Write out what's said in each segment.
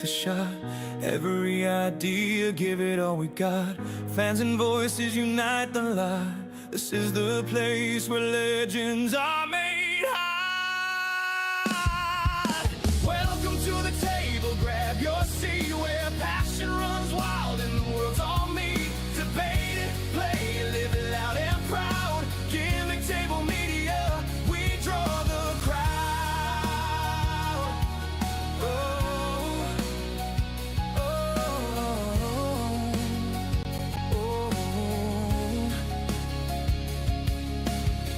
The shot, every idea, give it all we got. Fans and voices unite the lot. This is the place where legends are made high. Welcome to the table, grab your seat, where passion runs wild and the world's all meet. Debate it, play it, live it loud and proud. Gimmick Table Media, we draw the crowd.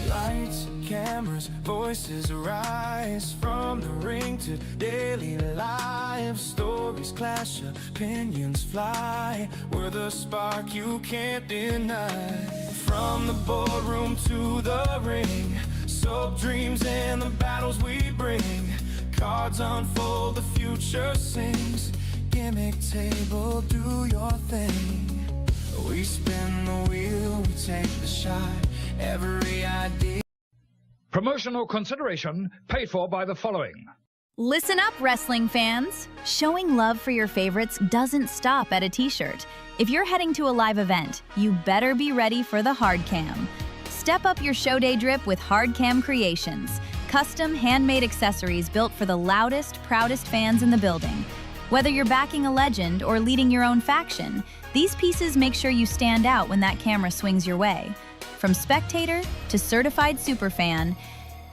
Lights, cameras, voices rise from the ring to daily life. Stories clash, opinions fly. We're the spark you can't deny. From the boardroom to the ring, soap dreams and the battles we bring. Cards unfold, the future sings. Gimmick Table, do your thing. We spin the wheel, we take the shot. Every idea. Promotional consideration paid for by the following. Listen up, wrestling fans. Showing love for your favorites doesn't stop at a t-shirt. If you're heading to a live event, you better be ready for the hard cam. Step up your show day drip with Hard Cam Creations. Custom handmade accessories built for the loudest, proudest fans in the building. Whether you're backing a legend or leading your own faction, these pieces make sure you stand out when that camera swings your way. From spectator to certified superfan,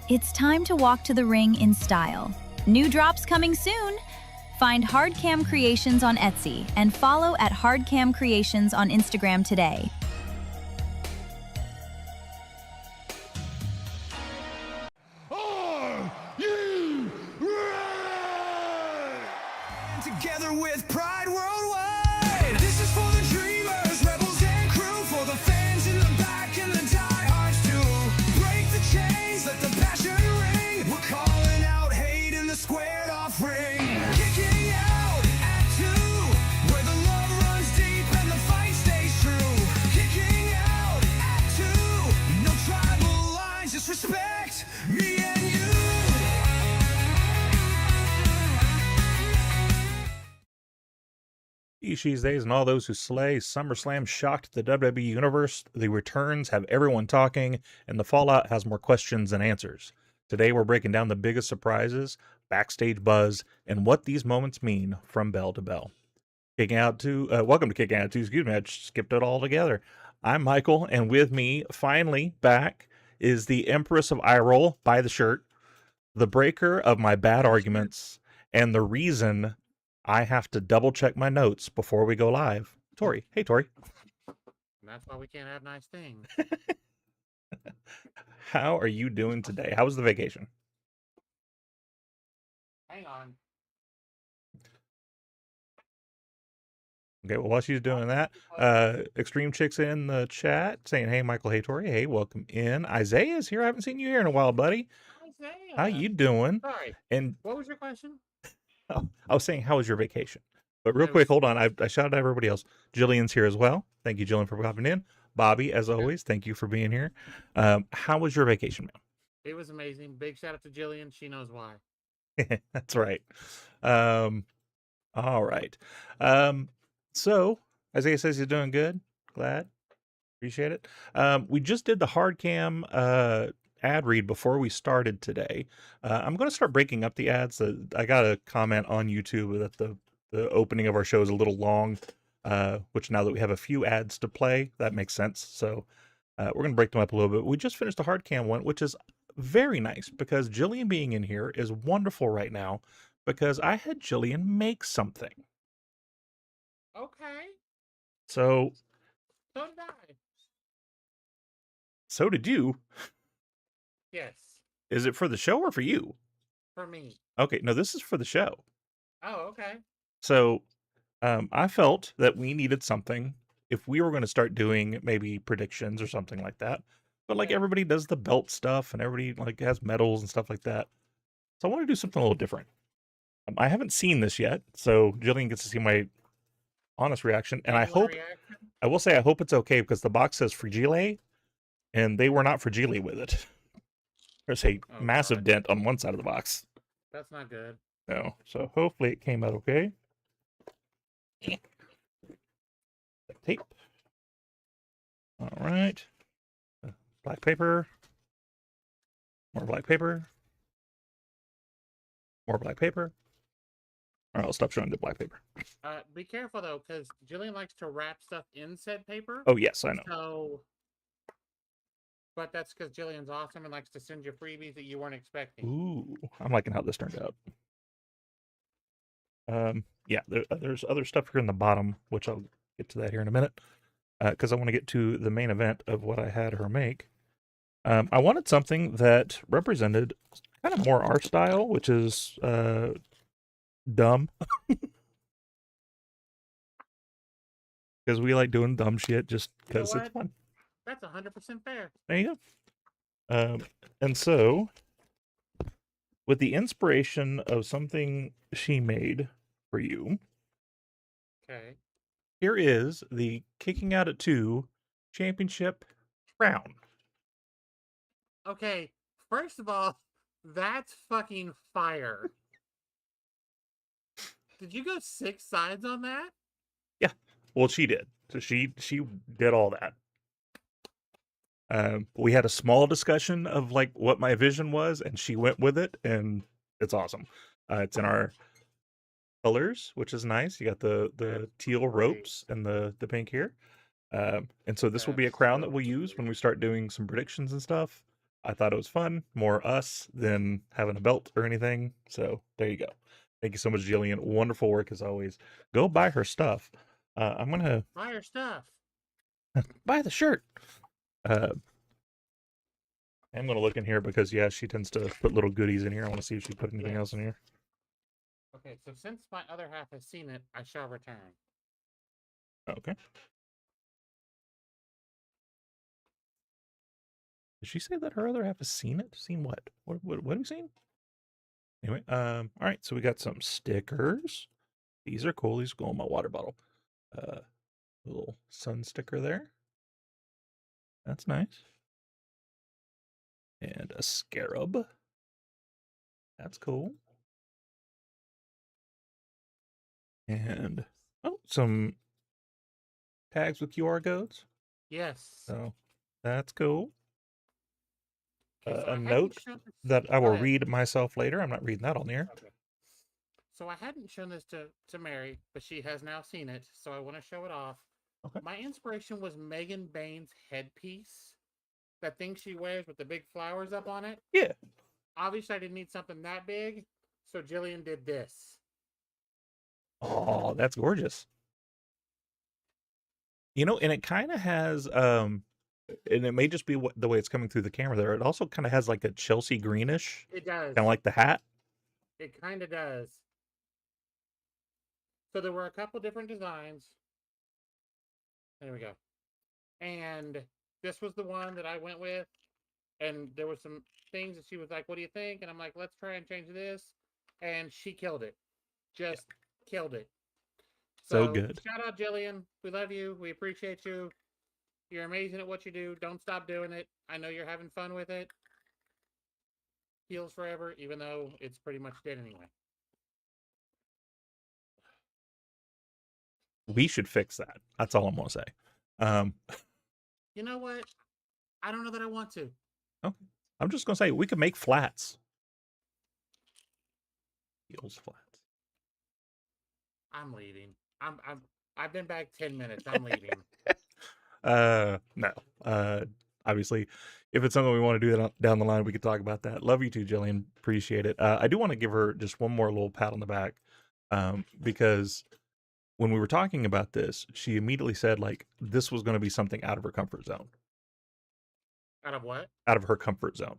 it's time to walk to the ring in style. New drops coming soon. Find Hard Cam Creations on Etsy and follow at Hard Cam Creations on Instagram today. Are you ready? Together with pride worldwide. This is for the dreamers, rebels and crew, for the fans in the back and the diehards too. Break the chains, let the passion ring. We're calling out hate in the squared off ring. Kicking out at 2, where the love runs deep and the fight stays true. Kicking out at 2, no tribal lines, just respect me and you. Ishii's Days and all those who slay. SummerSlam shocked the WWE Universe. The returns have everyone talking, and the fallout has more questions than answers. Today we're breaking down the biggest surprises, backstage buzz, and what these moments mean from bell to bell. Welcome to Kicking Out 2. Excuse me, I just skipped it all together. I'm Michael, and with me, finally back, is the Empress of Eye Roll, by the shirt, the breaker of my bad arguments, and the reason I have to double check my notes before we go live. Tori. Hey, Tori. That's why we can't have nice things. How are you doing today? How was the vacation? Hang on. Okay, well, while she's doing that, Extreme Chick's in the chat saying, hey, Michael, hey, Tori. Hey, welcome in. Isaiah's here. I haven't seen you here in a while, buddy. Isaiah. How you doing? Sorry. And What was your question? I was saying, how was your vacation? But real quick, hold on. I shouted at everybody else. Jillian's here as well. Thank you, Jillian, for popping in. Bobby, as always, thank you for being here. How was your vacation, man? It was amazing. Big shout out to Jillian. She knows why. That's right. All right. So, Isaiah says he's doing good. Glad. Appreciate it. We just did the hard cam ad read before we started today. I'm going to start breaking up the ads. I got a comment on YouTube that the opening of our show is a little long, which now that we have a few ads to play, that makes sense. So we're going to break them up a little bit. We just finished the hard cam one, which is very nice because Jillian being in here is wonderful right now because I had Jillian make something. Okay. So So did I. So did you. Yes. Is it for the show or for you? For me. Okay, no, this is for the show. Oh, okay. So I felt that we needed something if we were going to start doing maybe predictions or something like that. But like everybody does the belt stuff and everybody like has medals and stuff like that. So I want to do something a little different. I haven't seen this yet, so Jillian gets to see my honest reaction. And I hope, I will say I hope it's okay because the box says Fragile and they were not Fragile with it. There's a massive dent on one side of the box. That's not good. No. So hopefully it came out okay. Tape. All right. Black paper. More black paper. More black paper. All right, I'll stop showing the black paper. Be careful though, because Jillian likes to wrap stuff in said paper. Oh, yes, I know. So, but that's because Jillian's awesome and likes to send you freebies that you weren't expecting. Ooh, I'm liking how this turned out. Yeah, there's other stuff here in the bottom, which I'll get to that here in a minute, because I want to get to the main event of what I had her make. I wanted something that represented kind of more our style, which is dumb. Because we like doing dumb shit just because it's fun. That's 100% fair. There you go. And so, with the inspiration of something she made for you, Okay. here is the Kicking Out at 2 Championship crown. Okay. First of all, that's fucking fire. Did you go 6 sides on that? Yeah. Well, she did. So she did all that. We had a small discussion of like what my vision was, and she went with it, and it's awesome. It's in our colors, which is nice. You got the teal ropes and the pink here. And so this will be a That's crown so that we'll use when cool. we start doing some predictions and stuff. I thought it was fun, more us than having a belt or anything. So there you go. Thank you so much, Jillian. Wonderful work as always. Go buy her stuff. I'm gonna Buy your stuff. buy the shirt. I'm gonna look in here because yeah, she tends to put little goodies in here. I want to see if she put anything else in here. Okay, so since my other half has seen it, I shall return. Okay. Did she say that her other half has seen it? Seen what? What have we seen? Anyway, all right, so we got some stickers. These are cool. These go in my water bottle. Little sun sticker there. That's nice. And a scarab. That's cool. And some tags with QR codes. Yes. So that's cool. Okay, so I A hadn't note shown this- that I Go will ahead. read myself later. I'm not reading that on here. Okay. So I hadn't shown this to Mary, but she has now seen it, so I want to show it off. Okay. My inspiration was Megan Bain's headpiece. That thing she wears with the big flowers up on it. Yeah. Obviously, I didn't need something that big, so Jillian did this. Oh, that's gorgeous. You know, and it kind of has, and it may just be the way it's coming through the camera there. It also kind of has like a Chelsea greenish, It does. kind of like the hat. It kind of does. So there were a couple different designs. There we go. And this was the one that I went with. And there were some things that she was like, what do you think? And I'm like, let's try and change this. And she killed it. Just killed it. So good. Shout out, Jillian. We love you. We appreciate you. You're amazing at what you do. Don't stop doing it. I know you're having fun with it. Heals forever, even though it's pretty much dead anyway. We should fix that. That's all I'm gonna say. You know what? I don't know that I want to. Okay. I'm just gonna say we could make flats. Heels flats. I'm leaving. I've been back 10 minutes. I'm leaving. No. Obviously, if it's something we want to do down the line, we could talk about that. Love you too, Jillian. Appreciate it. I do want to give her just one more little pat on the back, because when we were talking about this, she immediately said like this was going to be something out of her comfort zone. Out of what? Out of her comfort zone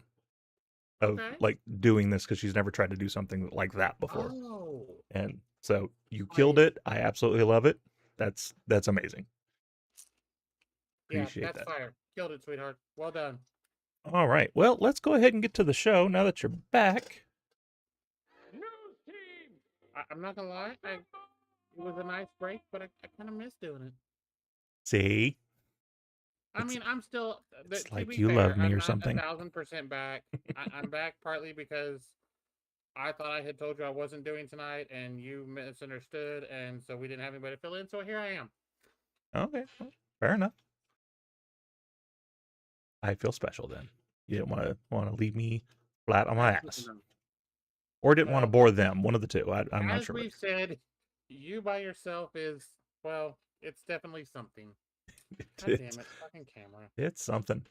of Okay. like doing this because she's never tried to do something like that before. Oh. And so you killed it. I absolutely love it. That's amazing. Appreciate yeah, that's that. fire. Killed it, sweetheart. Well done. All right. Well, let's go ahead and get to the show now that you're back. News team. I'm not gonna lie. It was a nice break, but I kind of miss doing it. See? I mean, I'm still. It's To like be you fair, love me I'm or not something. 1,000% back. I'm back partly because I thought I had told you I wasn't doing tonight, and you misunderstood, and so we didn't have anybody to fill in. So here I am. Okay, well, fair enough. I feel special then. You didn't want to leave me flat on my Absolutely ass, not. or didn't want to Well, bore them. One of the two. I'm not as sure. we've said, you by yourself is, well, it's definitely something. God damn it, fucking camera. It's something.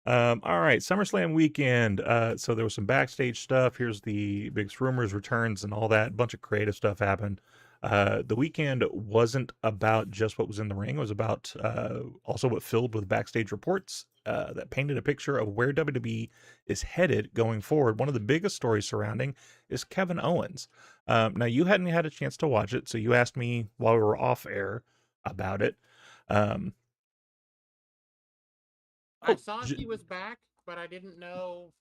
All right, SummerSlam weekend. So there was some backstage stuff. Here's the biggest rumors, returns, and all that. A bunch of creative stuff happened. The weekend wasn't about just what was in the ring. It was about also what filled with backstage reports that painted a picture of where WWE is headed going forward. One of the biggest stories surrounding is Kevin Owens. Now, you hadn't had a chance to watch it, so you asked me while we were off air about it. I saw he was back, but I didn't know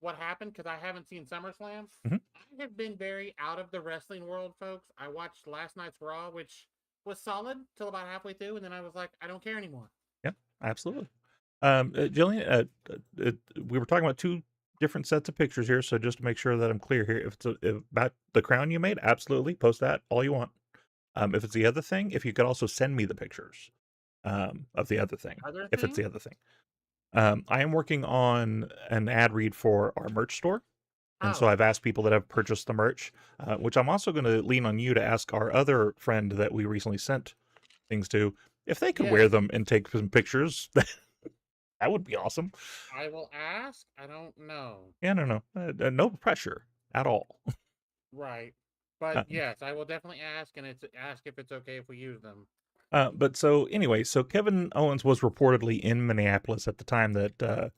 what happened because I haven't seen SummerSlam. Mhm. I have been very out of the wrestling world, folks. I watched last night's Raw, which was solid till about halfway through, and then I was like, I don't care anymore. Yeah, absolutely. Jillian, we were talking about two different sets of pictures here, so just to make sure that I'm clear here, if about the crown you made, absolutely post that all you want. If it's the other thing, if you could also send me the pictures of the other thing, Other if it's thing? the other thing. I am working on an ad read for our merch store. And so Oh, I've asked people that have purchased the merch, which I'm also going to lean on you to ask our other friend that we recently sent things to, if they could wear yes. them and take some pictures. That would be awesome. I will ask. I don't know. Yeah, no, no pressure at all. Right. But Uh, yes, I will definitely ask, and it's ask if it's okay if we use them. but so anyway, so Kevin Owens was reportedly in Minneapolis at the time that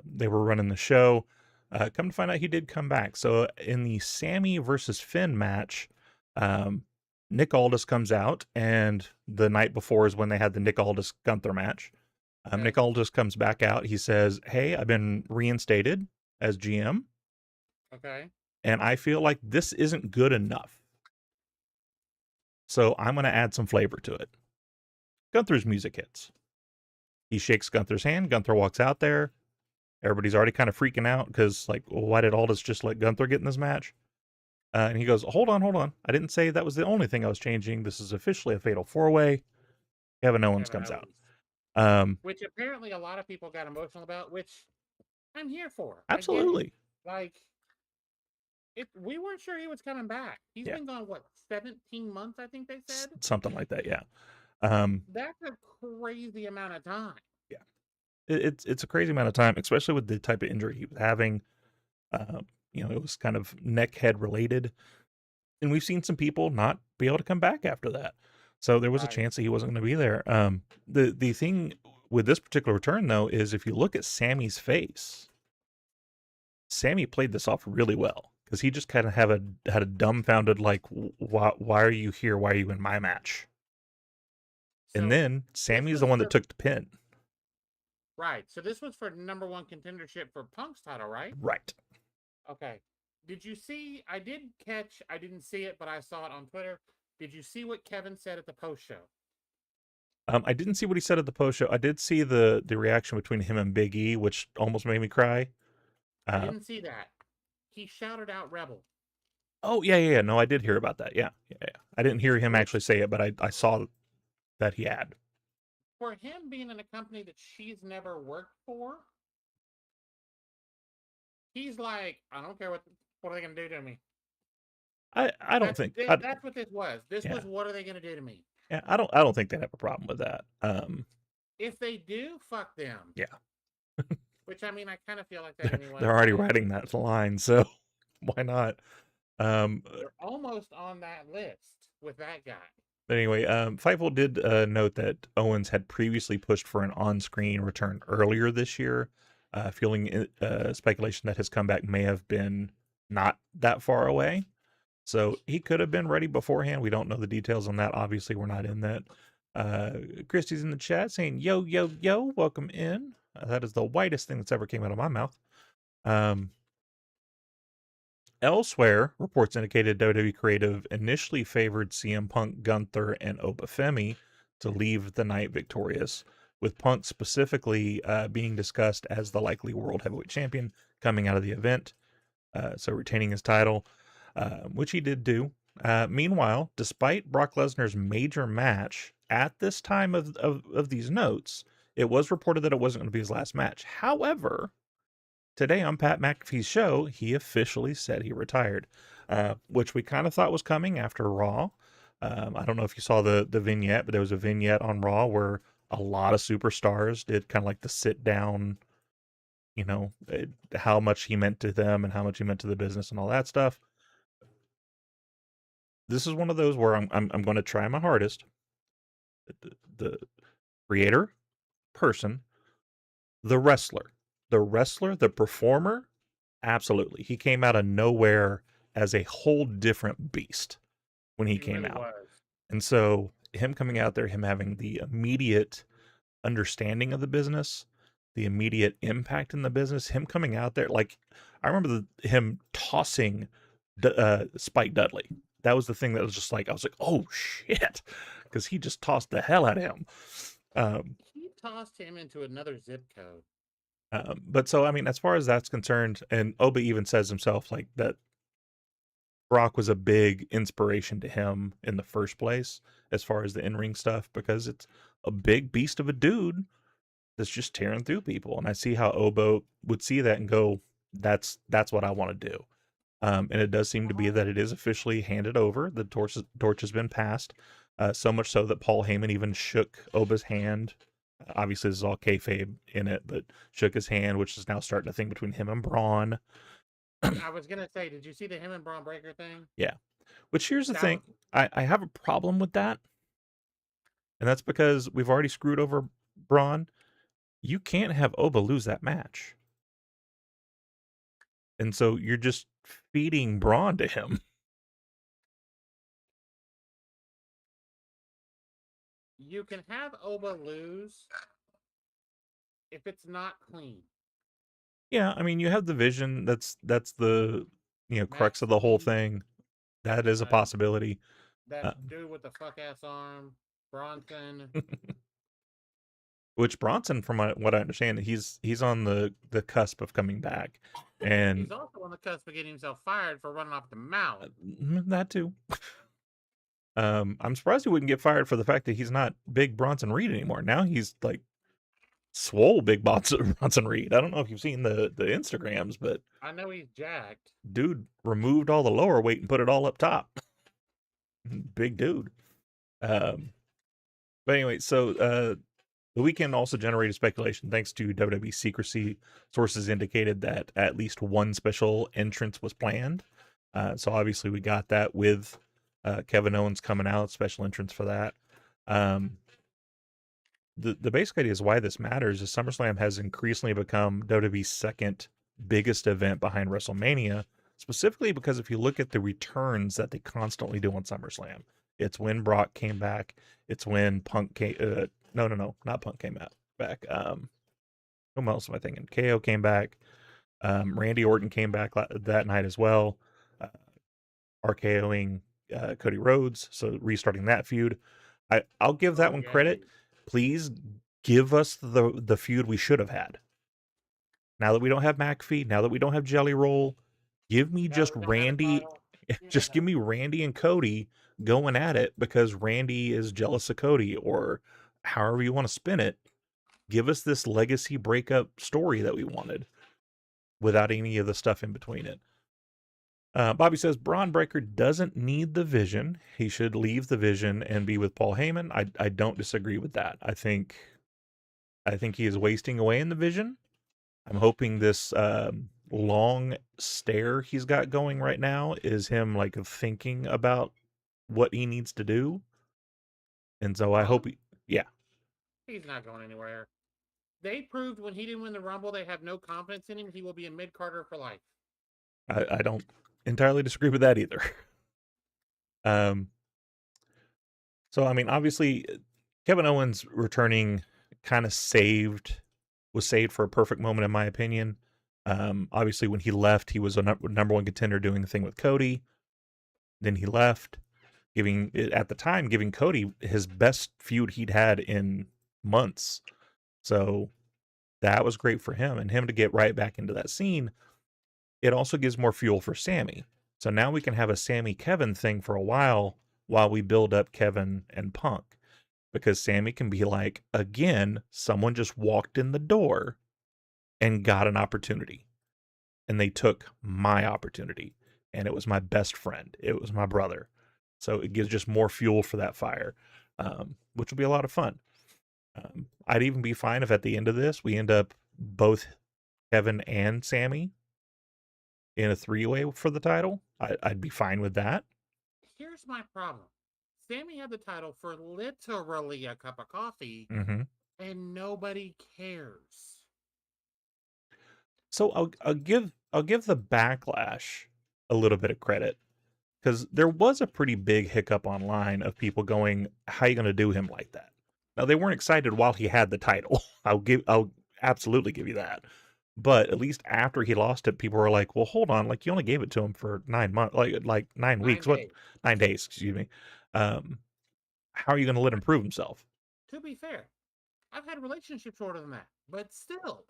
they were running the show. Come to find out, he did come back. So in the Sammy versus Finn match, Nick Aldis comes out, and the night before is when they had the Nick Aldis Gunther match. Okay. Nick Aldis comes back out. He says, "Hey, I've been reinstated as GM, Okay. and I feel like this isn't good enough. So I'm going to add some flavor to it." Gunther's music hits. He shakes Gunther's hand. Gunther walks out there. Everybody's already kind of freaking out because, like, well, why did Aldis just let Gunther get in this match? And he goes, hold on. I didn't say that was the only thing I was changing. This is officially a fatal four-way. Kevin Owens Kevin comes out. Owens. Which apparently a lot of people got emotional about, which I'm here for. Absolutely. Like, we weren't sure he was coming back. He's been gone, what, 17 months, I think they said? Something like that, yeah. That's a crazy amount of time. Yeah. It's a crazy amount of time, especially with the type of injury he was having. It was kind of neck head related. And we've seen some people not be able to come back after that. So there was a chance that he wasn't going to be there. The thing with this particular return, though, is if you look at Sammy's face, Sammy played this off really well because he just kind of had a dumbfounded, like, why are you here? Why are you in my match? So and then Sammy's the one that took the pin. Right. So this was for #1 contendership for Punk's title, right? Right. Okay. Did you see? I didn't see it, but I saw it on Twitter. Did you see what Kevin said at the post show? I didn't see what he said at the post show. I did see the reaction between him and Big E, which almost made me cry. I didn't see that. He shouted out "Rebel." Oh yeah. No, I did hear about that. Yeah. I didn't hear him actually say it, but I saw that he had. For him being in a company that she's never worked for, he's like, I don't care what are they going to do to me. I don't think that's what this was. This was what are they going to do to me? Yeah, I don't think they'd have a problem with that. If they do, fuck them. Yeah. Which, I mean, I kind of feel like that anyway. They're already writing that line, so why not? They're almost on that list with that guy. Anyway, Fightful did note that Owens had previously pushed for an on-screen return earlier this year, fueling speculation that his comeback may have been not that far away. So he could have been ready beforehand. We don't know the details on that. Obviously, we're not in that. Christy's in the chat saying, yo, welcome in. That is the whitest thing that's ever came out of my mouth. Elsewhere, reports indicated WWE Creative initially favored CM Punk, Gunther, and Obafemi to leave the night victorious, with Punk specifically being discussed as the likely World Heavyweight Champion coming out of the event. so retaining his title, which he did do. Meanwhile, despite Brock Lesnar's major match at this time of these notes, it was reported that it wasn't going to be his last match. However, today on Pat McAfee's show, he officially said he retired, which we kind of thought was coming after Raw. I don't know if you saw the vignette, but there was a vignette on Raw where a lot of superstars did kind of like the sit down, how much he meant to them and how much he meant to the business and all that stuff. This is one of those where I'm going to try my hardest. The creator, person, the wrestler, the performer, absolutely. He came out of nowhere as a whole different beast when he came really out. was. And so him coming out there, him having the immediate understanding of the business, the immediate impact in the business, him coming out there, like I remember him tossing Spike Dudley. That was the thing that was just like, I was like, oh shit, because he just tossed the hell out of him. He tossed him into another zip code. But so, I mean, as far as that's concerned, and Oba even says himself like that Brock was a big inspiration to him in the first place, as far as the in-ring stuff, because it's a big beast of a dude that's just tearing through people. And I see how Oba would see that and go, that's what I want to do. And it does seem to be that it is officially handed over. The torch has been passed. So much so that Paul Heyman even shook Oba's hand. Obviously, this is all kayfabe in it, but shook his hand, which is now starting a thing between him and Braun. I was going to say, did you see the him and Braun Breaker thing? Yeah. Which here's the thing. I have a problem with that. And that's because we've already screwed over Braun. You can't have Oba lose that match. And so you're just feeding Braun to him. You can have Oba lose if it's not clean. Yeah, I mean, you have the vision. That's the crux of the whole thing. That is a possibility. That dude with the fuck ass arm, Bronson. Which Bronson, from what I understand, he's on the cusp of coming back, and he's also on the cusp of getting himself fired for running off the mouth. That too. I'm surprised he wouldn't get fired for the fact that he's not Big Bronson Reed anymore. Now he's like swole Big Bronson Reed. I don't know if you've seen the Instagrams, but I know he's jacked. Dude removed all the lower weight and put it all up top. Big dude. But anyway, so the weekend also generated speculation thanks to WWE secrecy. Sources indicated that at least one special entrance was planned. So obviously we got that with Kevin Owens coming out, special entrance for that. The basic idea is why this matters is SummerSlam has increasingly become WWE's second biggest event behind WrestleMania, specifically because if you look at the returns that they constantly do on SummerSlam, it's when Brock came back, it's when Punk came, not Punk came back. Who else am I thinking? KO came back. Randy Orton came back that night as well. RKOing Cody Rhodes, so restarting that feud. I'll give that one credit. Please give us the feud we should have had. Now that we don't have McAfee, now that we don't have Jelly Roll, give me just Randy. Just give me Randy and Cody going at it because Randy is jealous of Cody, or however you want to spin it. Give us this legacy breakup story that we wanted without any of the stuff in between it. Bobby says Braun Breaker doesn't need the vision. He should leave the vision and be with Paul Heyman. I don't disagree with that. I think he is wasting away in the vision. I'm hoping this long stare he's got going right now is him like thinking about what he needs to do. And so I hope he's not going anywhere. They proved when he didn't win the Rumble, they have no confidence in him. He will be a mid-carder for life. I don't entirely disagree with that either. So I mean, obviously, Kevin Owens returning kind of was saved for a perfect moment, in my opinion. Obviously, when he left, he was a number one contender doing the thing with Cody. Then he left, giving Cody his best feud he'd had in months. So that was great for him, and him to get right back into that scene. it also gives more fuel for Sammy. So now we can have a Sammy Kevin thing for a while we build up Kevin and Punk. Because Sammy can be like, again, someone just walked in the door and got an opportunity. And they took my opportunity. And it was my best friend. It was my brother. So it gives just more fuel for that fire, which will be a lot of fun. I'd even be fine if at the end of this, we end up both Kevin and Sammy in a three-way for the title. I'd be fine with that. Here's my problem. Sammy had the title for literally a cup of coffee, Mm-hmm. and nobody cares. So I'll give the Backlash a little bit of credit, because there was a pretty big hiccup online of people going, "How are you going to do him like that?" Now they weren't excited while he had the title. I'll absolutely give you that. But at least after he lost it, people were like, "Well, hold on, like you only gave it to him for 9 months, like 9 weeks, 9 days, excuse me. How are you going to let him prove himself?" To be fair, I've had relationships shorter than that, but still.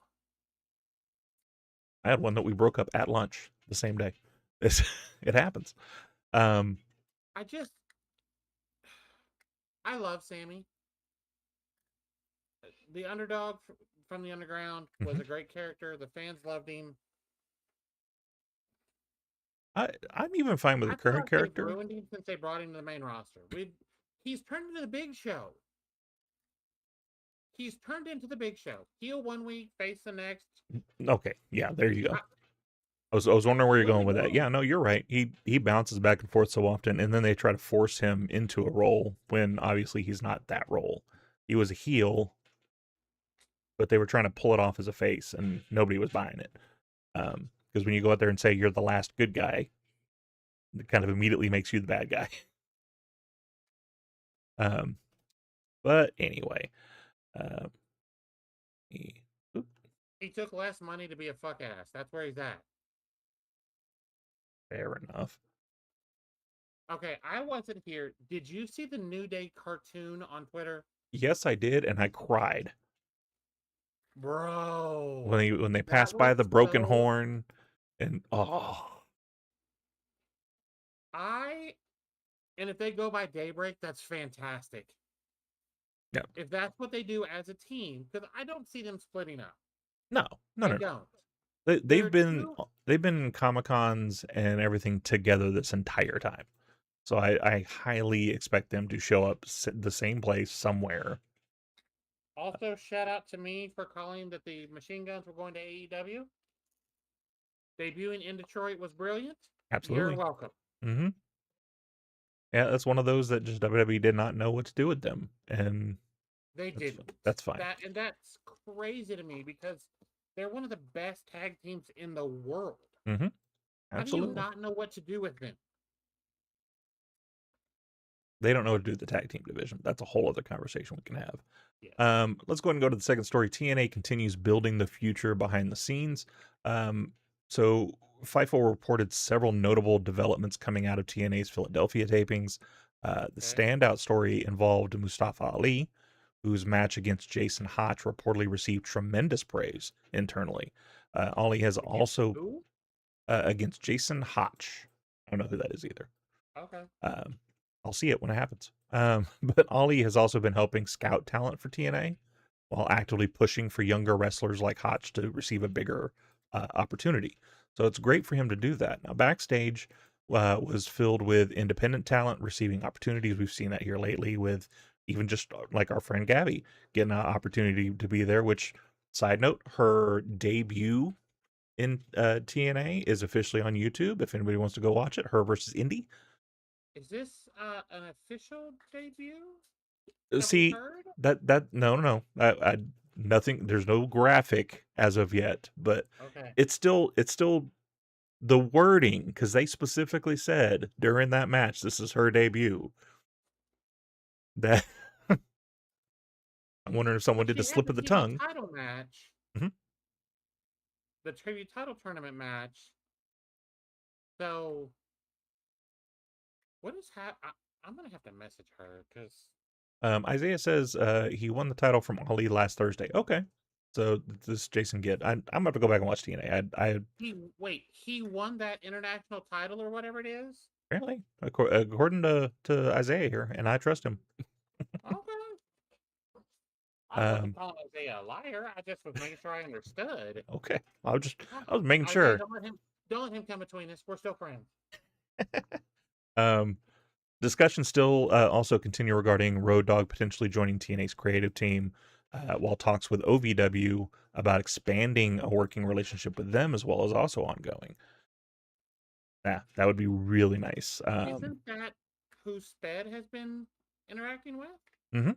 I had one that we broke up at lunch the same day. It happens. I love Sammy. The underdog from the underground was a great character. The fans loved him. I'm even fine with the current character. They've ruined him since they brought him to the main roster. He's turned into the Big Show. He's turned into the Big Show. Heel 1 week, face the next. Okay, yeah, there you go. I was wondering where you're going with that. Yeah, no, you're right. He bounces back and forth so often, and then they try to force him into a role when obviously he's not that role. He was a heel, but they were trying to pull it off as a face, and nobody was buying it. Because when you go out there and say you're the last good guy, it kind of immediately makes you the bad guy. But anyway, he took less money to be a fuck ass. That's where he's at. Fair enough. Okay, I wasn't here. Did you see the New Day cartoon on Twitter? Yes, I did, and I cried. Bro. When they passed by the broken horn, and and if they go by Daybreak, that's fantastic. Yeah. If that's what they do as a team, because I don't see them splitting up. No. Don't. They've been in Comic-Cons and everything together this entire time. So I highly expect them to show up the same place somewhere. Also, shout out to me for calling that the Machine Guns were going to AEW. Debuting in Detroit was brilliant. Absolutely. You're welcome. Mm-hmm. Yeah, that's one of those that just WWE did not know what to do with them, and they didn't. That's fine. That's crazy to me because they're one of the best tag teams in the world. Mm-hmm. How Absolutely. do you not know what to do with them? They don't know what to do with the tag team division. That's a whole other conversation we can have. Yes. Let's go ahead and go to the second story. TNA continues building the future behind the scenes. So Fightful reported several notable developments coming out of TNA's Philadelphia tapings. The standout story involved Mustafa Ali, whose match against Jason Hotch reportedly received tremendous praise internally. Ali has also against Jason Hotch. I don't know who that is either. Okay. I'll see it when it happens. But Ali has also been helping scout talent for TNA while actively pushing for younger wrestlers like Hotch to receive a bigger opportunity. So it's great for him to do that. Now, backstage was filled with independent talent receiving opportunities. We've seen that here lately with even just like our friend Gabby getting an opportunity to be there, which, side note, her debut in TNA is officially on YouTube. If anybody wants to go watch it, her versus Indy. Is this an official debut? See, that no. I nothing. There's no graphic as of yet, but it's still the wording, because they specifically said during that match this is her debut. That I'm wondering if someone did a slip of the tongue. Title match. Mm-hmm. The tribute title tournament match. So, what is happening? I'm gonna have to message her because Isaiah says he won the title from Ali last Thursday. Okay, So this is Jason Kidd. I'm gonna have to go back and watch TNA. He won that international title or whatever it is. Apparently, according to Isaiah here, and I trust him. Okay. I wasn't calling Isaiah a liar. I just was making sure I understood. Okay, I was making sure. Don't let him come between us. We're still friends. Discussions still also continue regarding Road Dogg potentially joining TNA's creative team, while talks with OVW about expanding a working relationship with them as well as also ongoing. Yeah, that would be really nice. Isn't that who Sped has been interacting with? Mm-hmm. Okay.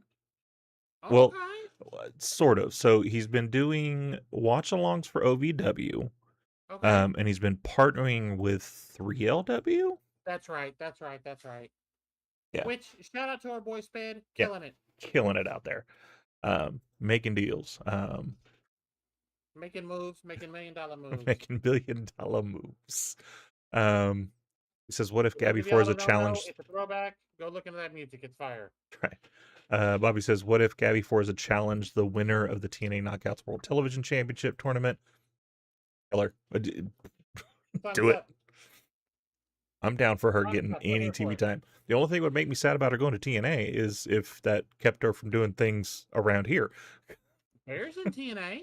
Well, sort of. So he's been doing watch-alongs for OVW, okay. And he's been partnering with 3LW. That's right. Yeah. Which, shout out to our boy Sped, killing it out there, making deals, making moves, making $1 million moves, making $1 billion moves. He says, "What if Gabby Forza challenged?" It's a throwback. Go look into that music. It's fire. Right. Bobby says, "What if Gabby Forza challenged the winner of the TNA Knockouts World Television Championship tournament?" Killer. Do it. I'm down for her getting any TV time. The only thing that would make me sad about her going to TNA is if that kept her from doing things around here. Bear's in TNA.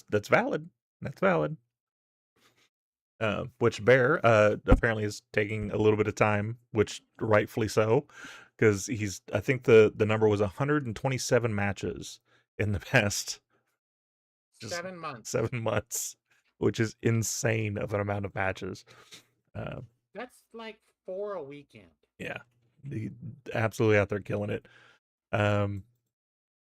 That's valid. That's valid. Which Bear apparently is taking a little bit of time, which rightfully so, because I think the number was 127 matches in the past 7 months. 7 months, which is insane of an amount of matches. That's like 4 a weekend. Yeah, absolutely out there killing it. And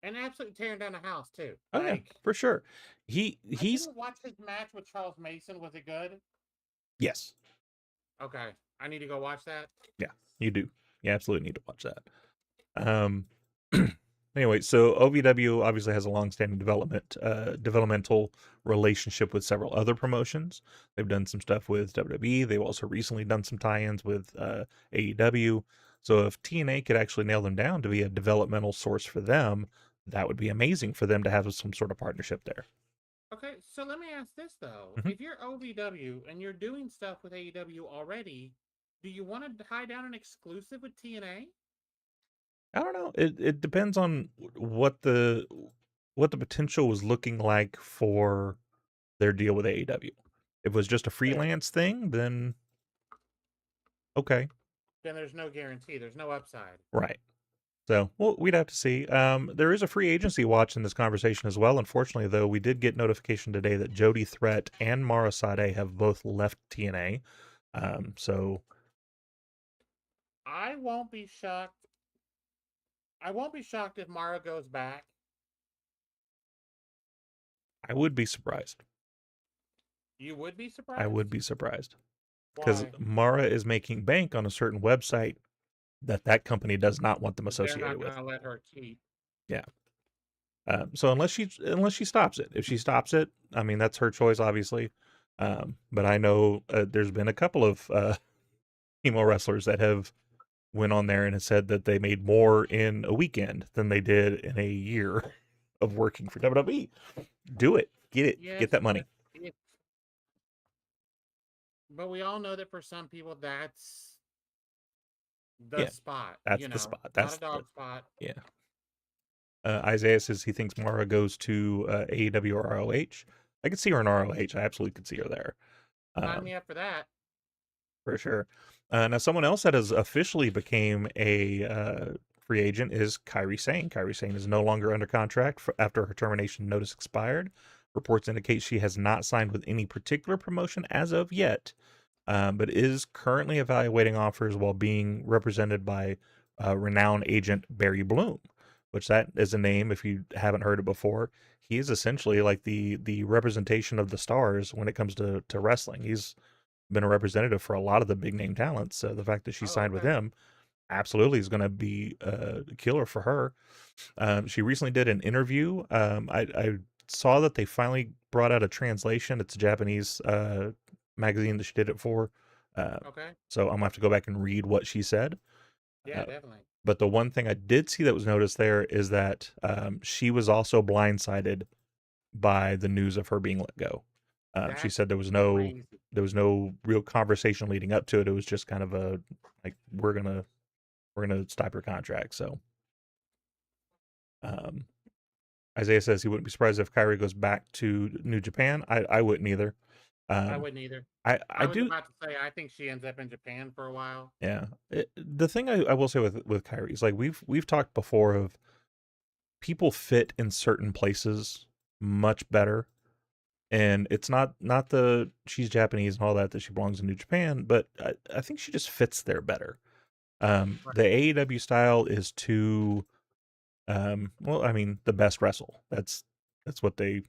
absolutely tearing down the house too. Oh yeah, for sure. He's. I didn't watch his match with Charles Mason. Was it good? Yes. Okay, I need to go watch that. Yeah, you do. You absolutely need to watch that. Anyway, so OVW obviously has a long-standing developmental relationship with several other promotions. They've done some stuff with WWE. They've also recently done some tie-ins with AEW. So if TNA could actually nail them down to be a developmental source for them, that would be amazing for them to have some sort of partnership there. Okay, so let me ask this though. Mhm. If you're OVW and you're doing stuff with AEW already, do you want to tie down an exclusive with TNA? I don't know. It depends on what the potential was looking like for their deal with AEW. If it was just a freelance thing, then okay. Then there's no guarantee. There's no upside. Right. So, well, we'd have to see. There is a free agency watch in this conversation as well. Unfortunately, though, we did get notification today that Jody Threat and Mara Sade have both left TNA. So I won't be shocked. I won't be shocked if Mara goes back. I would be surprised. You would be surprised? I would be surprised. Because Why? Mara is making bank on a certain website that company does not want them associated They're not with. going to let her keep. Yeah. So unless she stops it, if she stops it, I mean that's her choice, obviously. But I know there's been a couple of emo wrestlers that have went on there and have said that they made more in a weekend than they did in a year of working for WWE. Do it, get it, Yes, get that money. But we all know that for some people, that's the spot. That's the spot. That's not a dog spot. Yeah. Isaiah says he thinks Mara goes to AEW or ROH. I could see her in ROH. I absolutely could see her there. Sign me up for that. For sure. Now, someone else that has officially became a free agent is Kairi Sane. Kairi Sane is no longer under contract after her termination notice expired. Reports indicate she has not signed with any particular promotion as of yet, but is currently evaluating offers while being represented by renowned agent Barry Bloom, which that is a name, if you haven't heard it before. He is essentially like the representation of the stars when it comes to wrestling. He's been a representative for a lot of the big name talents. So the fact that she signed with him absolutely is going to be a killer for her. She recently did an interview. I saw that they finally brought out a translation. It's a Japanese magazine that she did it for. So I'm going to have to go back and read what she said. Yeah, definitely. But the one thing I did see that was noticed there is that she was also blindsided by the news of her being let go. She That's said there was crazy. no real conversation leading up to it. It was just kind of a like we're gonna stop your contract. So Isaiah says he wouldn't be surprised if Kairi goes back to New Japan. I wouldn't either. I wouldn't either. I I was do. about to say I think she ends up in Japan for a while. Yeah. The thing I will say with Kairi is like we've talked before of people fit in certain places much better. And it's not the she's Japanese and all that she belongs in New Japan, but I think she just fits there better. The AEW style is too well, I mean, the best wrestle. That's what they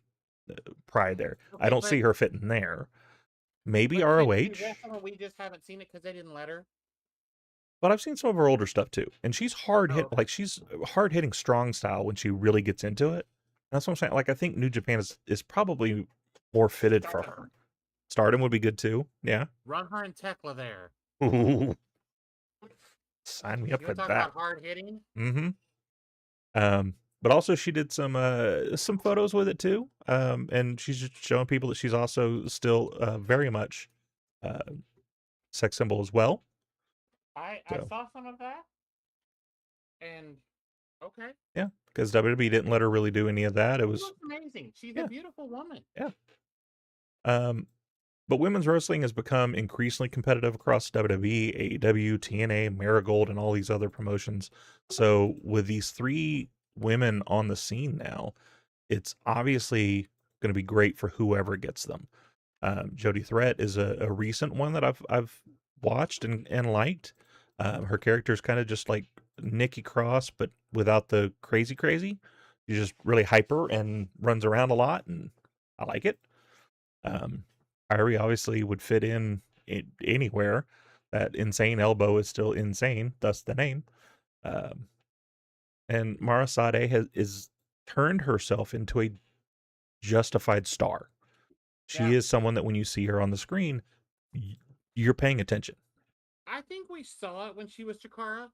pride there. I Okay, don't see but her fitting there. Maybe but can she ROH, wrestle and we just haven't seen it because they didn't let her? but I've seen some of her older stuff too. And she's hard hit, Oh, like she's hard hitting strong style when she really gets into it. That's what I'm saying. Like I think New Japan is probably more fitted for her. Stardom would be good too. Yeah. run her and Tekla there. Ooh, sign me up You for want to talk that. about hard hitting? Mm-hmm. But also she did some photos with it too. And she's just showing people that she's also still very much sex symbol as well. I So saw some of that, and okay, yeah, because WWE didn't let her really do any of that. It she was looks amazing. She's yeah, a beautiful woman. yeah. But women's wrestling has become increasingly competitive across WWE, AEW, TNA, Marigold, and all these other promotions. So with these 3 women on the scene now, it's obviously going to be great for whoever gets them. Jody Threat is a recent one that I've watched and liked. Her character is kind of just like Nikki Cross, but without the crazy. She's just really hyper and runs around a lot, and I like it. Kairi obviously would fit in anywhere. That insane elbow is still insane, thus the name. And Mara Sade is turned herself into a justified star. She Yeah, is someone that when you see her on the screen, you're paying attention. I think we saw it when she was Chikara.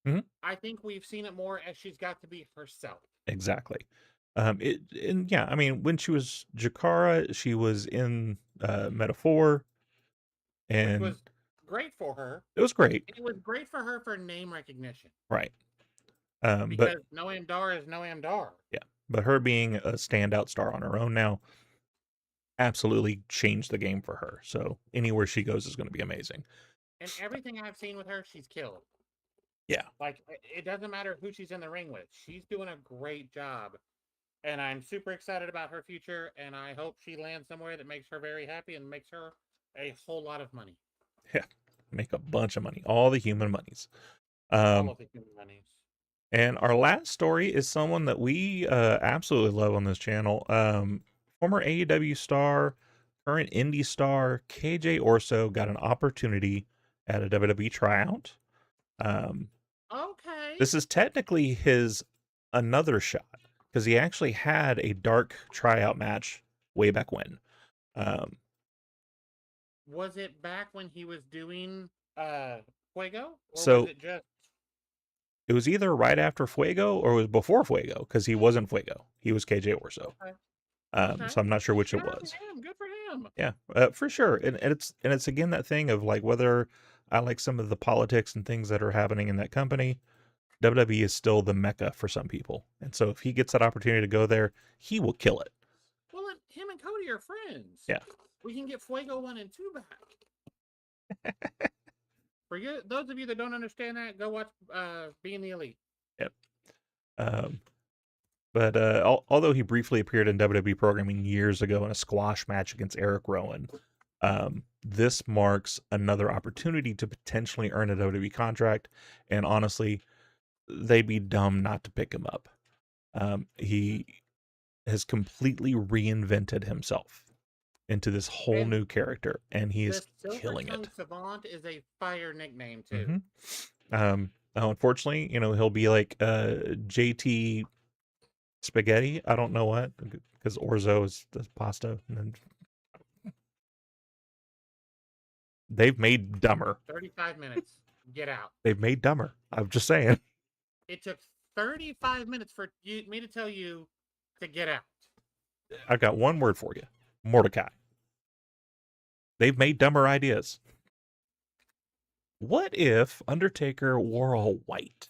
Mhm. I think we've seen it more as she's got to be herself. Exactly. And yeah, I mean, when she was Jakara, she was in Metaphor, Which and was great for her. it was great, It was great for her for name recognition right? But because Noam Dar is Noam Dar. yeah, but her being a standout star on her own now absolutely changed the game for her. So anywhere she goes is going to be amazing. And everything I've seen with her, she's killed. Yeah. Like, it doesn't matter who she's in the ring with. She's doing a great job. And I'm super excited about her future. And I hope she lands somewhere that makes her very happy and makes her a whole lot of money. Yeah. Make a bunch of money. All the human monies. All of the human monies. And our last story is someone that we absolutely love on this channel. Former AEW star, current indie star, KJ Orso got an opportunity at a WWE tryout. Okay. This is technically his another shot because he actually had a dark tryout match way back when. Was it back when he was doing Fuego? Or So was it just... it was either right after Fuego or it was before Fuego because he wasn't Fuego. He was KJ Orso. Okay. So I'm not sure which it Shout out was. to him. Good for him. Yeah, for sure. And it's again that thing of like whether I like some of the politics and things that are happening in that company, WWE is still the mecca for some people. And so if he gets that opportunity to go there, he will kill it. Well, him and Cody are friends. Yeah. We can get Fuego 1 and 2 back. For you, those of you that don't understand that, go watch Being the Elite. Yep. But although he briefly appeared in WWE programming years ago in a squash match against Eric Rowan, this marks another opportunity to potentially earn a WWE contract. And honestly, they'd be dumb not to pick him up. He has completely reinvented himself into this whole And new character, and he is the Silver killing Tongue it. Savant is a fire nickname too. Now, unfortunately, he'll be like JT Spaghetti. I don't know what, because Orzo is pasta, and then they've made dumber. 35 minutes. Get out. They've made dumber. I'm just saying. It took 35 minutes for me to tell you to get out. I've got one word for you. Mordecai. They've made dumber ideas. What if Undertaker wore all white?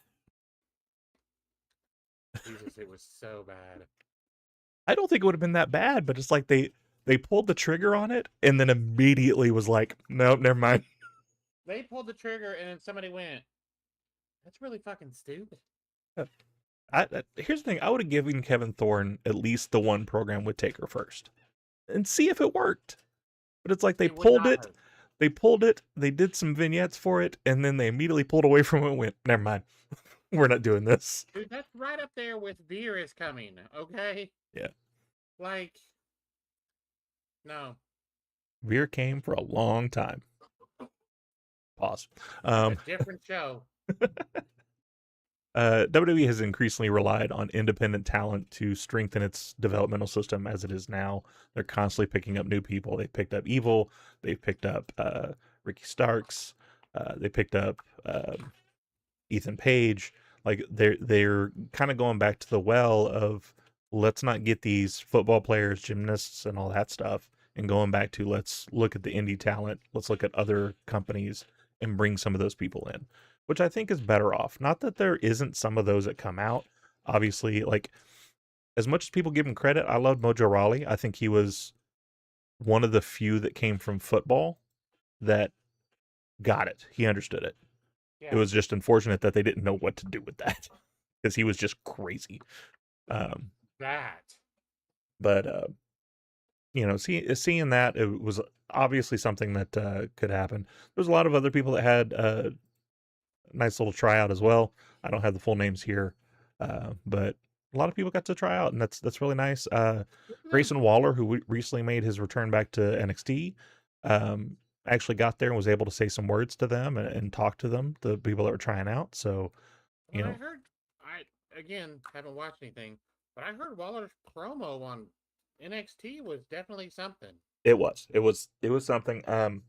Jesus, it was so bad. I don't think it would have been that bad, but it's like they pulled the trigger on it and then immediately was like, nope, never mind. They pulled the trigger and then somebody went, that's really fucking stupid. Here's the thing. I would have given Kevin Thorne at least the one program with Taker first and see if it worked. But it's like they pulled it. They pulled it. They did some vignettes for it. And then they immediately pulled away from it and went, never mind. We're not doing this. Dude, that's right up there with Veer is coming. Okay. Yeah. Like, no. Veer came for a long time. Pause. A different show. WWE has increasingly relied on independent talent to strengthen its developmental system as it is now. They're constantly picking up new people. They picked up Evil. They picked up Ricky Starks. They picked up Ethan Page. Like they're kind of going back to the well of let's not get these football players, gymnasts, and all that stuff, and going back to let's look at the indie talent. Let's look at other companies and bring some of those people in, which I think is better off. Not that there isn't some of those that come out. Obviously, like, as much as people give him credit, I loved Mojo Rawley. I think he was one of the few that came from football that got it. He understood it. Yeah. It was just unfortunate that they didn't know what to do with that because he was just crazy. But seeing that, it was obviously something that could happen. There's a lot of other people that had nice little tryout as well. I don't have the full names here, but a lot of people got to try out, and that's really nice. Grayson Waller, who recently made his return back to NXT, actually got there and was able to say some words to them and talk to them, the people that were trying out. So, I heard, again haven't watched anything, but I heard Waller's promo on NXT was definitely something. It was something. I'm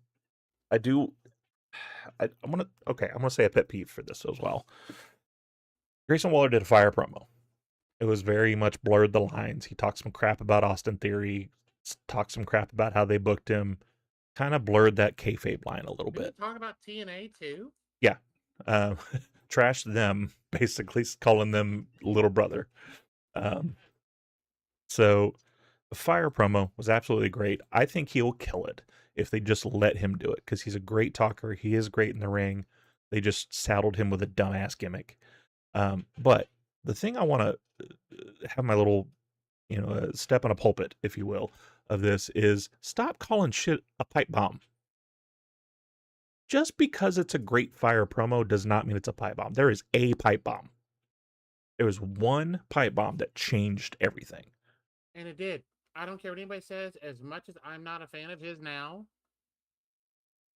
gonna say a pet peeve for this as well. Grayson Waller did a fire promo. It was very much blurred the lines. He talked some crap about Austin Theory, talked some crap about how they booked him, kind of blurred that kayfabe line a little bit. Talk about TNA too. Yeah, trashed them, basically calling them little brother. So the fire promo was absolutely great. I think he'll kill it if they just let him do it because he's a great talker. He is great in the ring. They just saddled him with a dumbass gimmick. But the thing I want to have my little, step on a pulpit, if you will, of this is stop calling shit a pipe bomb. Just because it's a great fire promo does not mean it's a pipe bomb. There is a pipe bomb. There was one pipe bomb that changed everything. And it did. I don't care what anybody says. As much as I'm not a fan of his now,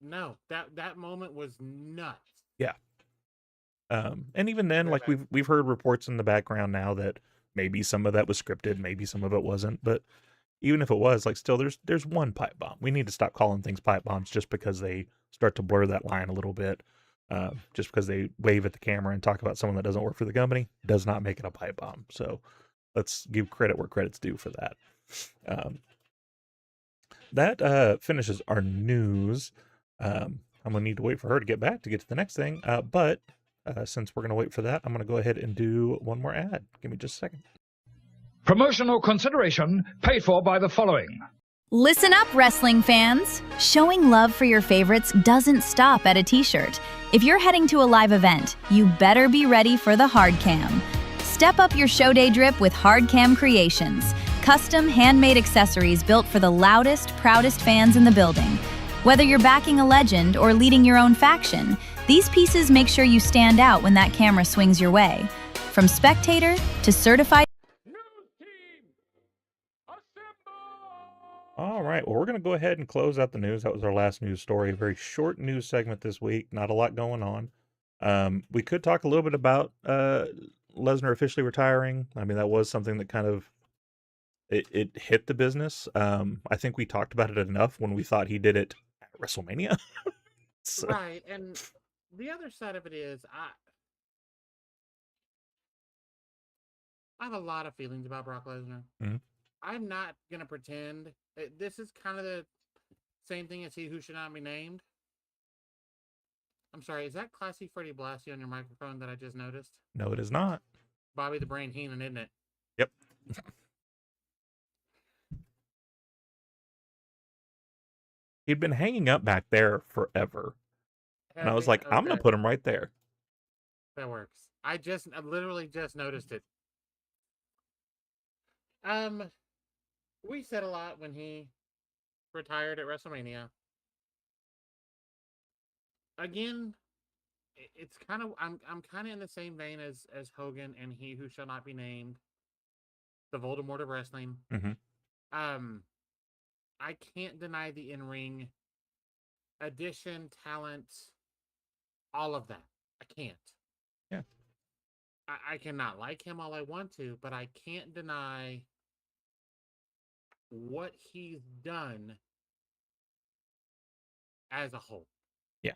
no, that moment was nuts. Yeah. And even then, like we've heard reports in the background now that maybe some of that was scripted, maybe some of it wasn't. But even if it was, like, still, there's one pipe bomb. We need to stop calling things pipe bombs just because they start to blur that line a little bit. Just because they wave at the camera and talk about someone that doesn't work for the company does not make it a pipe bomb. So let's give credit where credit's due for that. That finishes our news. I'm going to need to wait for her to get back to get to the next thing. But since we're going to wait for that, I'm going to go ahead and do one more ad. Give me just a second. Promotional consideration paid for by the following. Listen up, wrestling fans. Showing love for your favorites doesn't stop at a t-shirt. If you're heading to a live event, you better be ready for the hard cam. Step up your show day drip with Hard Cam Creations, custom handmade accessories built for the loudest, proudest fans in the building. Whether you're backing a legend or leading your own faction, these pieces make sure you stand out when that camera swings your way. From spectator to certified. All right, well, we're going to go ahead and close out the news. That was our last news story. A very short news segment this week. Not a lot going on. We could talk a little bit about Lesnar officially retiring. I mean, that was something that kind of it hit the business. I think we talked about it enough when we thought he did it at WrestleMania. So. Right, and the other side of it is I have a lot of feelings about Brock Lesnar. Mm-hmm. I'm not gonna pretend. This is kind of the same thing as He Who Should Not Be Named. I'm sorry, is that Classy Freddie Blassie on your microphone that I just noticed? No, it is not. Bobby the Brain Heenan, isn't it? Yep. He'd been hanging up back there forever. And I was like, I'm going to put him right there. That works. I literally just noticed it. We said a lot when he retired at WrestleMania. Again, it's kind of I'm kind of in the same vein as Hogan and He Who Shall Not Be Named, the Voldemort of wrestling. Mm-hmm. I can't deny the in-ring addition, talent, all of that. I can't. Yeah. I cannot like him all I want to, but I can't deny what he's done as a whole. Yeah.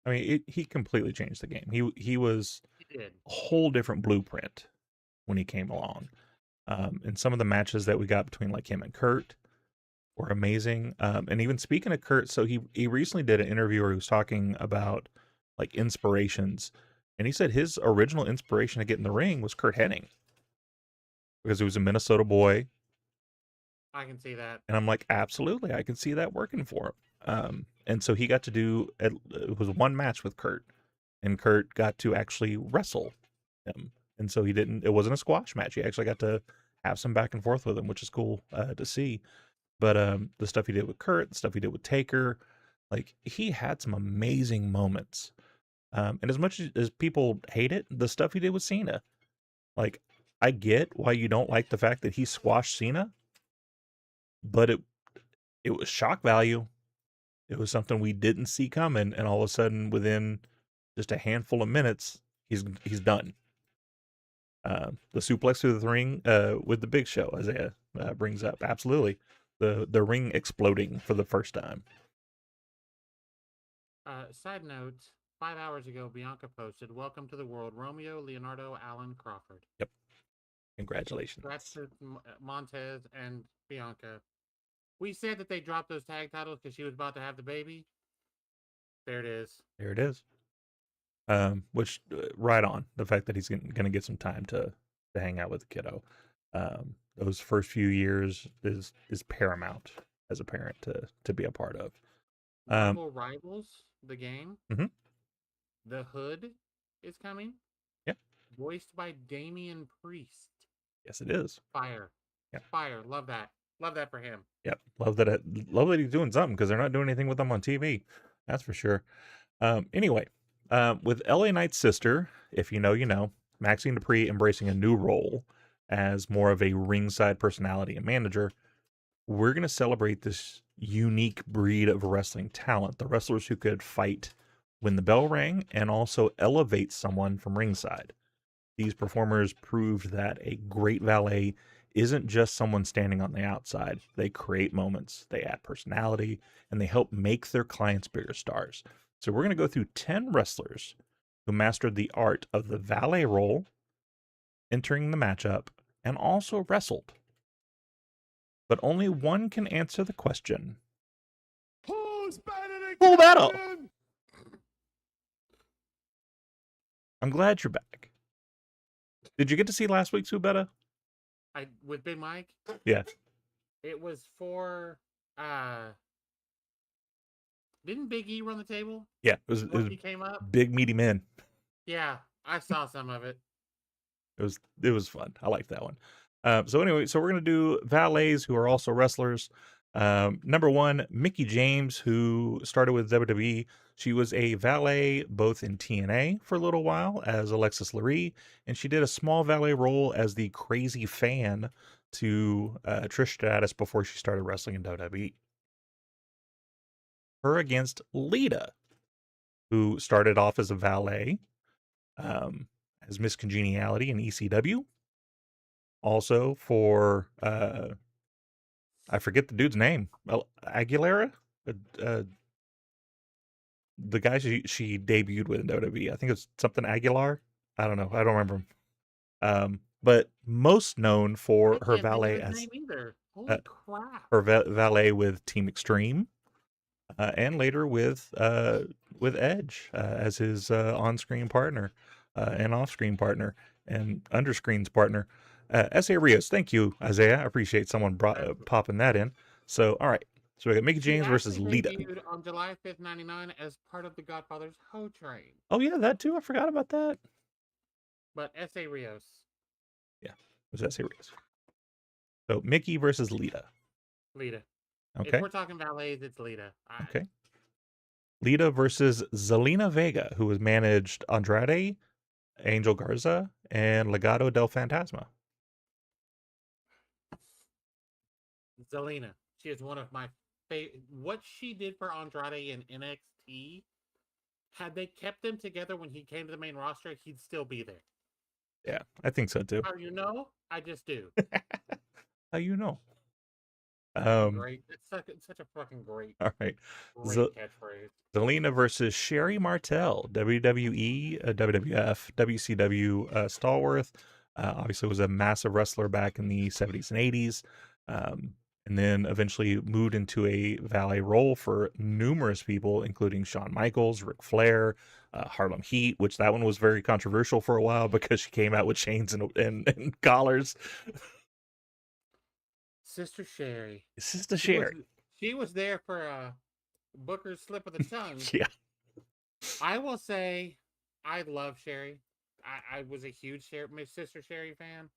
I mean, he completely changed the game. He was He did. a whole different blueprint when he came along. And some of the matches that we got between like him and Kurt were amazing. And even speaking of Kurt, so he recently did an interview where he was talking about like inspirations. And he said his original inspiration to get in the ring was Kurt Hennig. Because he was a Minnesota boy. I can see that. And I'm like, absolutely, I can see that working for him. And so he got to do, it was one match with Kurt. And Kurt got to actually wrestle him. And so it wasn't a squash match. He actually got to have some back and forth with him, which is cool to see. But the stuff he did with Kurt, the stuff he did with Taker, like he had some amazing moments. And as much as people hate it, the stuff he did with Cena, like I get why you don't like the fact that he squashed Cena, but it was shock value. It was something we didn't see coming, and all of a sudden, within just a handful of minutes, he's done. The suplex through the ring with the Big Show, Isaiah brings up, absolutely. The ring exploding for the first time. Side note, 5 hours ago, Bianca posted, "Welcome to the world, Romeo, Leonardo, Alan, Crawford." Yep. Congratulations. That's to Montez and Bianca. We said that they dropped those tag titles because she was about to have the baby. There it is. There it is. Which, right on. The fact that he's going to get some time to hang out with the kiddo. Those first few years is paramount as a parent to be a part of. Marvel Rivals, the game. Mm-hmm. The Hood is coming. Yeah. Voiced by Damian Priest. Yes, it is. Fire. Yeah. Fire. Love that. Love that for him. Yep. Love that he's doing something because they're not doing anything with him on TV. That's for sure. Anyway, with LA Knight's sister, if you know, you know, Maxine Dupree embracing a new role as more of a ringside personality and manager, we're going to celebrate this unique breed of wrestling talent, the wrestlers who could fight when the bell rang and also elevate someone from ringside. These performers proved that a great valet isn't just someone standing on the outside. They create moments, they add personality, and they help make their clients bigger stars. So we're going to go through 10 wrestlers who mastered the art of the valet role, entering the matchup, and also wrestled. But only one can answer the question. Who's better Full battle! I'm glad you're back. Did you get to see last week's Who Better? With Big Mike? Yeah. It was for didn't Big E run the table? Yeah, it was He came up? big meaty men. Yeah, I saw some of it. It was fun. I liked that one. So anyway, so we're gonna do valets who are also wrestlers. Number one, Mickie James, who started with WWE. She was a valet both in TNA for a little while as Alexis Lurie, and she did a small valet role as the crazy fan to Trish Stratus before she started wrestling in WWE. Her against Lita, who started off as a valet, as Miss Congeniality in ECW. Also for I forget the dude's name. Aguilera? The guy she debuted with in WWE. I think it's something Aguilar. I don't know. I don't remember him. But most known for her valet as... Name either. Holy crap! her valet with Team Extreme, and later with Edge as his on-screen partner and off-screen partner and under-screens partner. S.A. Rios, thank you, Isaiah. I appreciate someone popping that in. So, all right. So we got Mickey James versus Lita. Debuted on July 5th, 99 as part of the Godfather's Ho Train. Oh, yeah, that too. I forgot about that. But S.A. Rios. Yeah, it was S.A. Rios. So Mickey versus Lita. Lita. Okay. If we're talking valets, it's Lita. Okay. Lita versus Zelina Vega, who has managed Andrade, Angel Garza, and Legado del Fantasma. Zelina. She is one of my favorite. What she did for Andrade in NXT, had they kept them together when he came to the main roster, he'd still be there. Yeah, I think so too. How you know? I just do. How you know? Great. It's such a fucking great, all right. great catchphrase. Zelina versus Sherry Martel, WWE, WWF, WCW stalwart. Obviously was a massive wrestler back in the 70s and 80s. And then eventually moved into a valet role for numerous people, including Shawn Michaels, Ric Flair, Harlem Heat, which that one was very controversial for a while because she came out with chains and collars. Sister Sherry. Sister Sherry. She was there for Booker's slip of the tongue. Yeah. I will say I love Sherry. I was a huge Sister Sherry fan.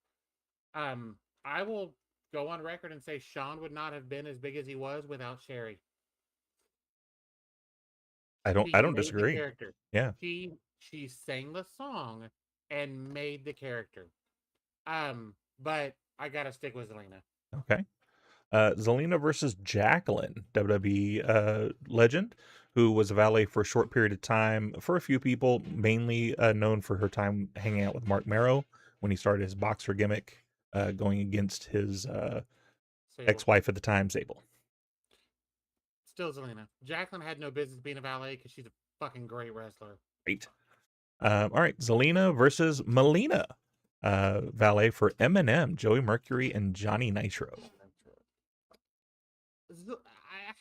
I will go on record and say Shawn would not have been as big as he was without Sherry. I don't disagree. Yeah. She sang the song and made the character. But I gotta stick with Zelina. Okay. Zelina versus Jacqueline, WWE legend, who was a valet for a short period of time for a few people, mainly known for her time hanging out with Mark Marrow when he started his boxer gimmick, going against his ex-wife at the time, Sable. Still Zelina. Jacqueline had no business being a valet because she's a fucking great wrestler. Great. All right, Zelina versus Melina, valet for Eminem, Joey Mercury, and Johnny Nitro.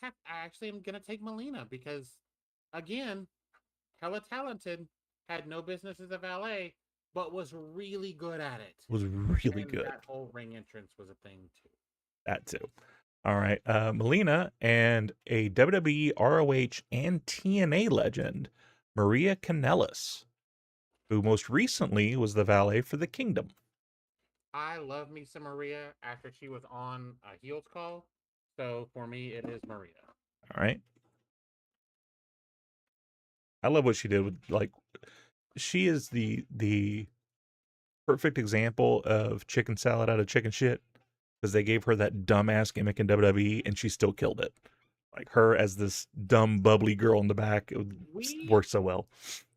I actually am gonna take Melina because, again, hella talented, had no business as a valet, but was really good at it. Was really good. That whole ring entrance was a thing too. That too. All right, Melina and a WWE, ROH, and TNA legend, Maria Kanellis, who most recently was the valet for the Kingdom. I love me some Maria after she was on a Heels Call. So for me, it is Maria. All right. I love what she did with, like, she is the perfect example of chicken salad out of chicken shit, because they gave her that dumbass gimmick in WWE and she still killed it. Like her as this dumb bubbly girl in the back, it worked so well.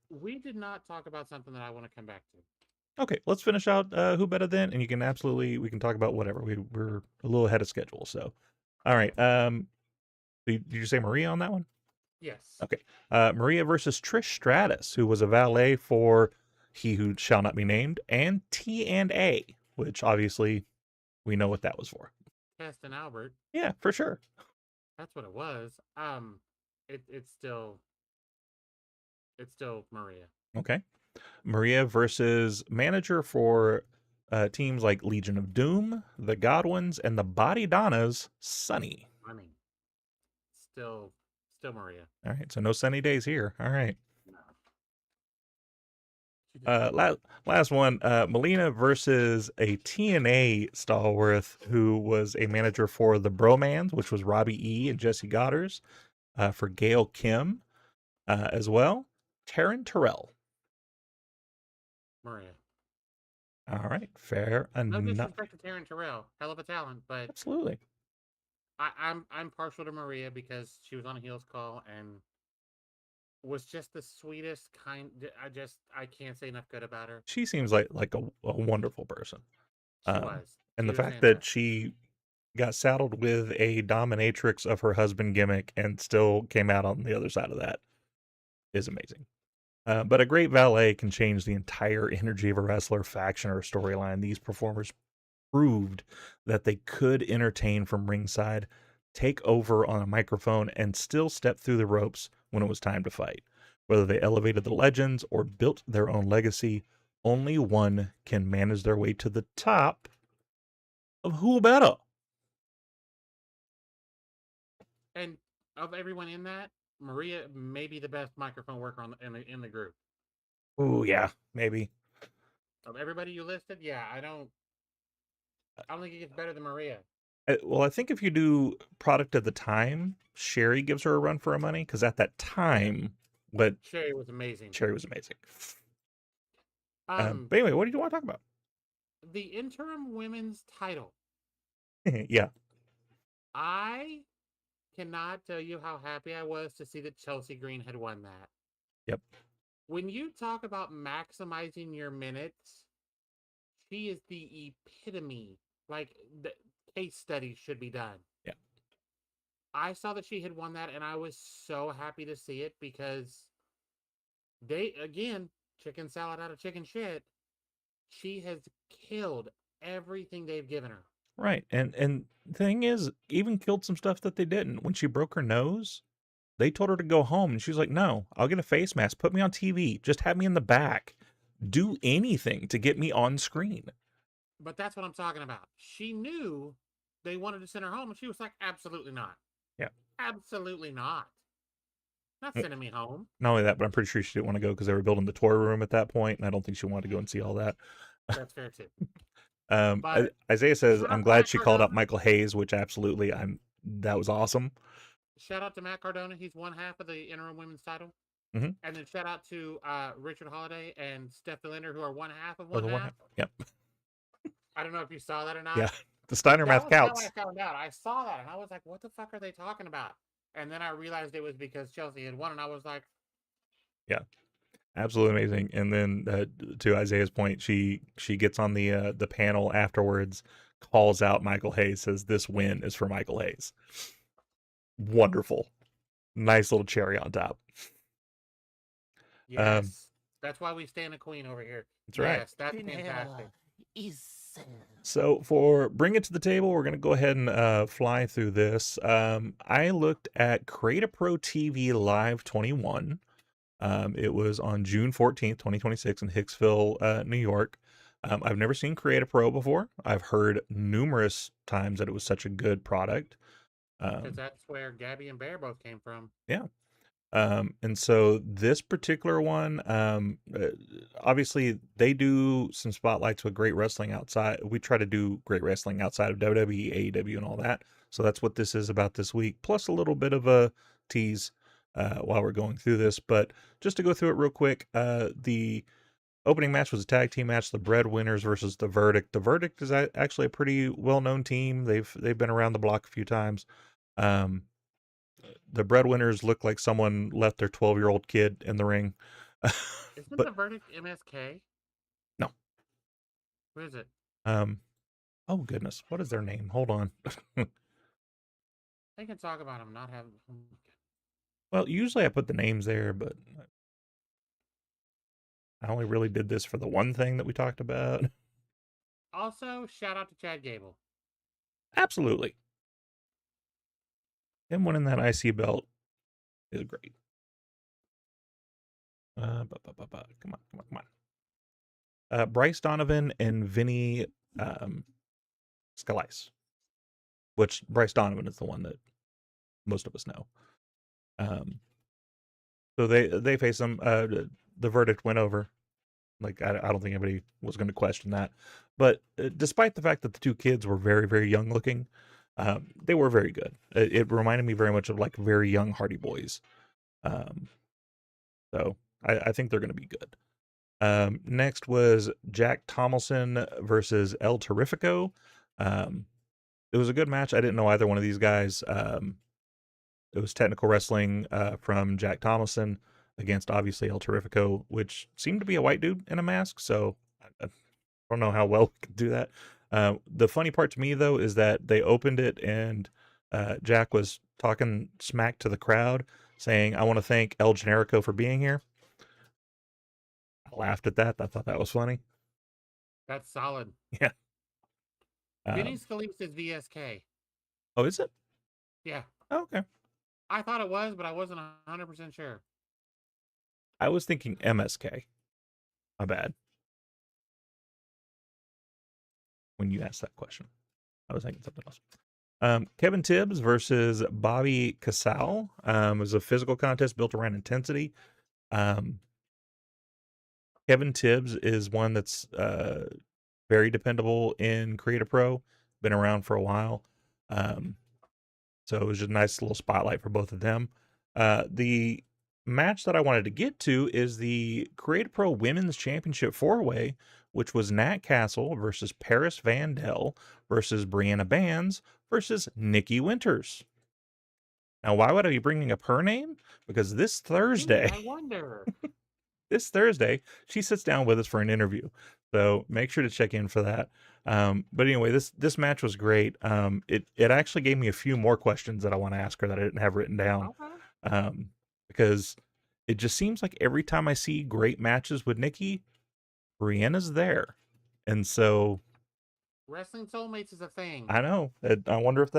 We did not talk about something that I want to come back to. Okay, let's finish out Who Better Than, and we can talk about whatever. We're a little ahead of schedule, so. All right. Did you say Maria on that one? Yes. Okay. Maria versus Trish Stratus, who was a valet for He Who Shall Not Be Named and T&A, which obviously we know what that was for. Test and Albert. Yeah, for sure. That's what it was. It's still Maria. Okay. Maria versus manager for teams like Legion of Doom, the Godwins, and the Body Donnas, Sunny. Still Maria. All right, so no sunny days here. All right. No. Last one, Melina versus a TNA stalwart who was a manager for the Bromans, which was Robbie E. and Jesse Goddard, for Gail Kim as well. Taryn Terrell. Maria. All right, fair enough. No disrespect to Taryn Terrell, hell of a talent, but absolutely, I'm partial to Maria because she was on a Heels Call and was just the sweetest kind. I can't say enough good about her. She seems like a wonderful person. She was, and the fact that she got saddled with a dominatrix of her husband gimmick and still came out on the other side of that is amazing. But a great valet can change the entire energy of a wrestler, faction, or storyline. These performers proved that they could entertain from ringside, take over on a microphone, and still step through the ropes when it was time to fight. Whether they elevated the legends or built their own legacy, only one can manage their way to the top of Who Better. And of everyone in that, Maria may be the best microphone worker in the group. Oh yeah, maybe. Of everybody you listed, yeah, I don't think it gets better than Maria. Well, I think if you do product of the time, Sherry gives her a run for her money, because at that time, but Sherry was amazing. Sherry was amazing. But anyway, what do you want to talk about? The interim women's title. Yeah. I cannot tell you how happy I was to see that Chelsea Green had won that. Yep. When you talk about maximizing your minutes, she is the epitome. Like, the case studies should be done. Yeah. I saw that she had won that, and I was so happy to see it because they, again, chicken salad out of chicken shit. She has killed everything they've given her. Right. And the thing is, even killed some stuff that they didn't. When she broke her nose, they told her to go home, and she was like, no, I'll get a face mask. Put me on TV. Just have me in the back. Do anything to get me on screen. But that's what I'm talking about. She knew they wanted to send her home, and she was like, absolutely not. Yeah. Absolutely not. Not sending me home. Not only that, but I'm pretty sure she didn't want to go because they were building the tour room at that point, and I don't think she wanted to go and see all that. That's fair too. Isaiah says, I'm glad she called Cardona. out Michael Hayes, which absolutely, that was awesome. Shout out to Matt Cardona. He's one half of the interim women's title. Mm-hmm. And then shout out to Richard Holiday and Steph DeLinder, who are one half of Oh, one half. Yep. I don't know if you saw that or not. Yeah. The Steiner math counts. That's how I found out. I saw that and I was like, what the fuck are they talking about? And then I realized it was because Chelsea had won, and I was like, yeah, absolutely amazing. And then to Isaiah's point, she gets on the panel afterwards, calls out Michael Hayes, says this win is for Michael Hayes. Wonderful. Nice little cherry on top. yes. That's why we stand a queen over here. That's right. Yes, that's fantastic. So for Bring It to the Table, we're going to go ahead and fly through this. I looked at Create a Pro TV Live 21. It was on June 14th, 2026 in Hicksville, New York. I've never seen Create a Pro before. I've heard numerous times that it was such a good product. Because that's where Gabby and Bear both came from. Yeah. And so this particular one, obviously they do some spotlights with great wrestling outside. We try to do great wrestling outside of WWE, AEW, and all that. So that's what this is about this week, plus a little bit of a tease while we're going through this. But just to go through it real quick, the opening match was a tag team match, the Breadwinners versus The Verdict. The Verdict is actually a pretty well-known team. They've been around the block a few times. The Breadwinners look like someone left their 12-year-old kid in the ring. Isn't The Verdict MSK? No. Who is it? Oh goodness, what is their name? Hold on. They can talk about them, not have. Well, usually I put the names there, but I only really did this for the one thing that we talked about. Also, shout out to Chad Gable. Absolutely. Him winning that IC belt is great. Come on. Bryce Donovan and Vinny Scalise, which Bryce Donovan is the one that most of us know. So they face them. The Verdict went over. Like, I don't think anybody was going to question that. But despite the fact that the two kids were very, very young looking, they were very good. It reminded me very much of like very young Hardy Boys. So I think they're going to be good. Next was Jack Tomlinson versus El Terrifico. It was a good match. I didn't know either one of these guys. It was technical wrestling from Jack Tomlinson against obviously El Terrifico, which seemed to be a white dude in a mask. So I don't know how well we could do that. The funny part to me, though, is that they opened it and Jack was talking smack to the crowd, saying, I want to thank El Generico for being here. I laughed at that. I thought that was funny. That's solid. Yeah. Vinny Scalise is VSK. Oh, is it? Yeah. Oh, okay. I thought it was, but I wasn't 100% sure. I was thinking MSK. My bad. When you asked that question, I was thinking something else. Kevin Tibbs versus Bobby Casal was a physical contest built around intensity. Kevin Tibbs is one that's very dependable in Creative Pro, been around for a while. So it was just a nice little spotlight for both of them. The match that I wanted to get to is the Creative Pro Women's Championship 4-Way, which was Nat Castle versus Paris Vandell versus Brianna Bands versus Nikki Winters. Now, why would I be bringing up her name? Because this Thursday, I wonder. this Thursday, she sits down with us for an interview. So make sure to check in for that. But anyway, this match was great. It actually gave me a few more questions that I want to ask her that I didn't have written down. Okay. Because it just seems like every time I see great matches with Nikki, Brianna's there. And so Wrestling soulmates is a thing. I know. I wonder if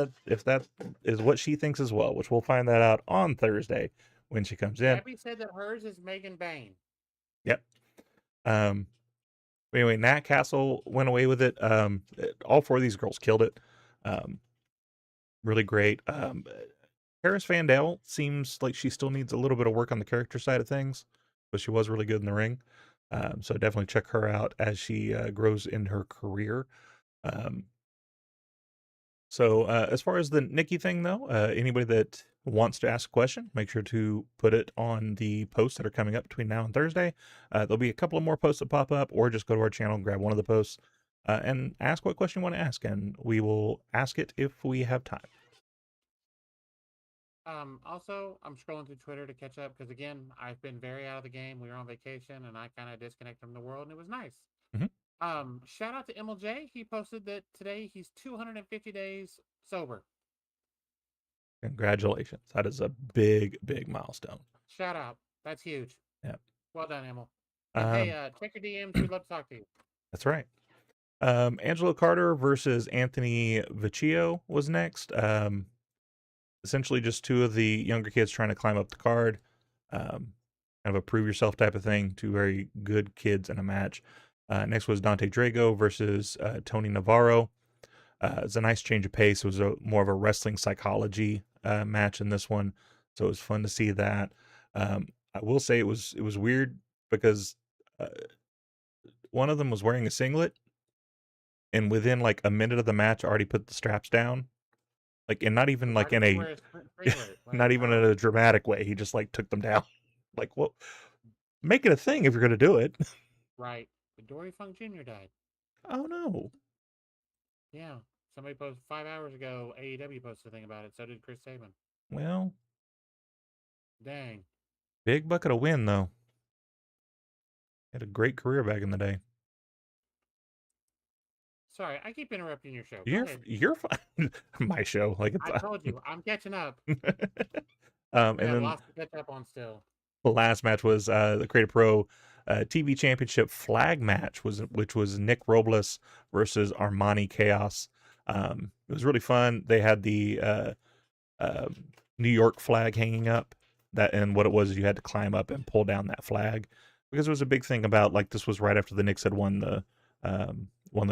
that is what she thinks as well, which we'll find that out on Thursday when she comes in. Abby said that hers is Megan Bain. Yep. Anyway, Nat Castle went away with it. All four of these girls killed it. Really great. Paris Vandell seems like she still needs a little bit of work on the character side of things, but she was really good in the ring. So definitely check her out as she grows in her career. So as far as the Nikki thing, though, anybody that wants to ask a question, make sure to put it on the posts that are coming up between now and Thursday. There'll be a couple of more posts that pop up, or just go to our channel and grab one of the posts and ask what question you want to ask, and we will ask it if we have time. Also, I'm scrolling through Twitter to catch up because, again, I've been very out of the game. We were on vacation, and I kind of disconnected from the world, and it was nice. Shout out to MLJ. He posted that today he's 250 days sober. Congratulations. That is a big, big milestone. Shout out. That's huge. Yep. Well done, Emil. And hey, check your DMs. We'd love to talk to you. That's right. Angelo Carter versus Anthony Vecchio was next. Essentially just two of the younger kids trying to climb up the card. Kind of a prove yourself type of thing. Two very good kids in a match. Next was Dante Drago versus Tony Navarro. It's a nice change of pace. It was more of a wrestling psychology match in this one, so it was fun to see that. I will say it was weird because one of them was wearing a singlet, and within like a minute of the match, already put the straps down, like, and not even like in a not even in a dramatic way. He just like took them down. Like, well, make it a thing if you're gonna do it. Right. Dory Funk Jr. died. Oh no. Yeah. Somebody posted 5 hours ago. AEW posted a thing about it. So did Chris Sabin. Well, dang. Big bucket of win though. Had a great career back in the day. Sorry, I keep interrupting your show. You're fine. My show, like I told you, I'm catching up. And then lots to catch up on still. The last match was the Creative Pro TV Championship flag match, which was Nick Robles versus Armani Chaos. It was really fun. They had the New York flag hanging up. And what it was is you had to climb up and pull down that flag, because it was a big thing about, like, this was right after the Knicks had won the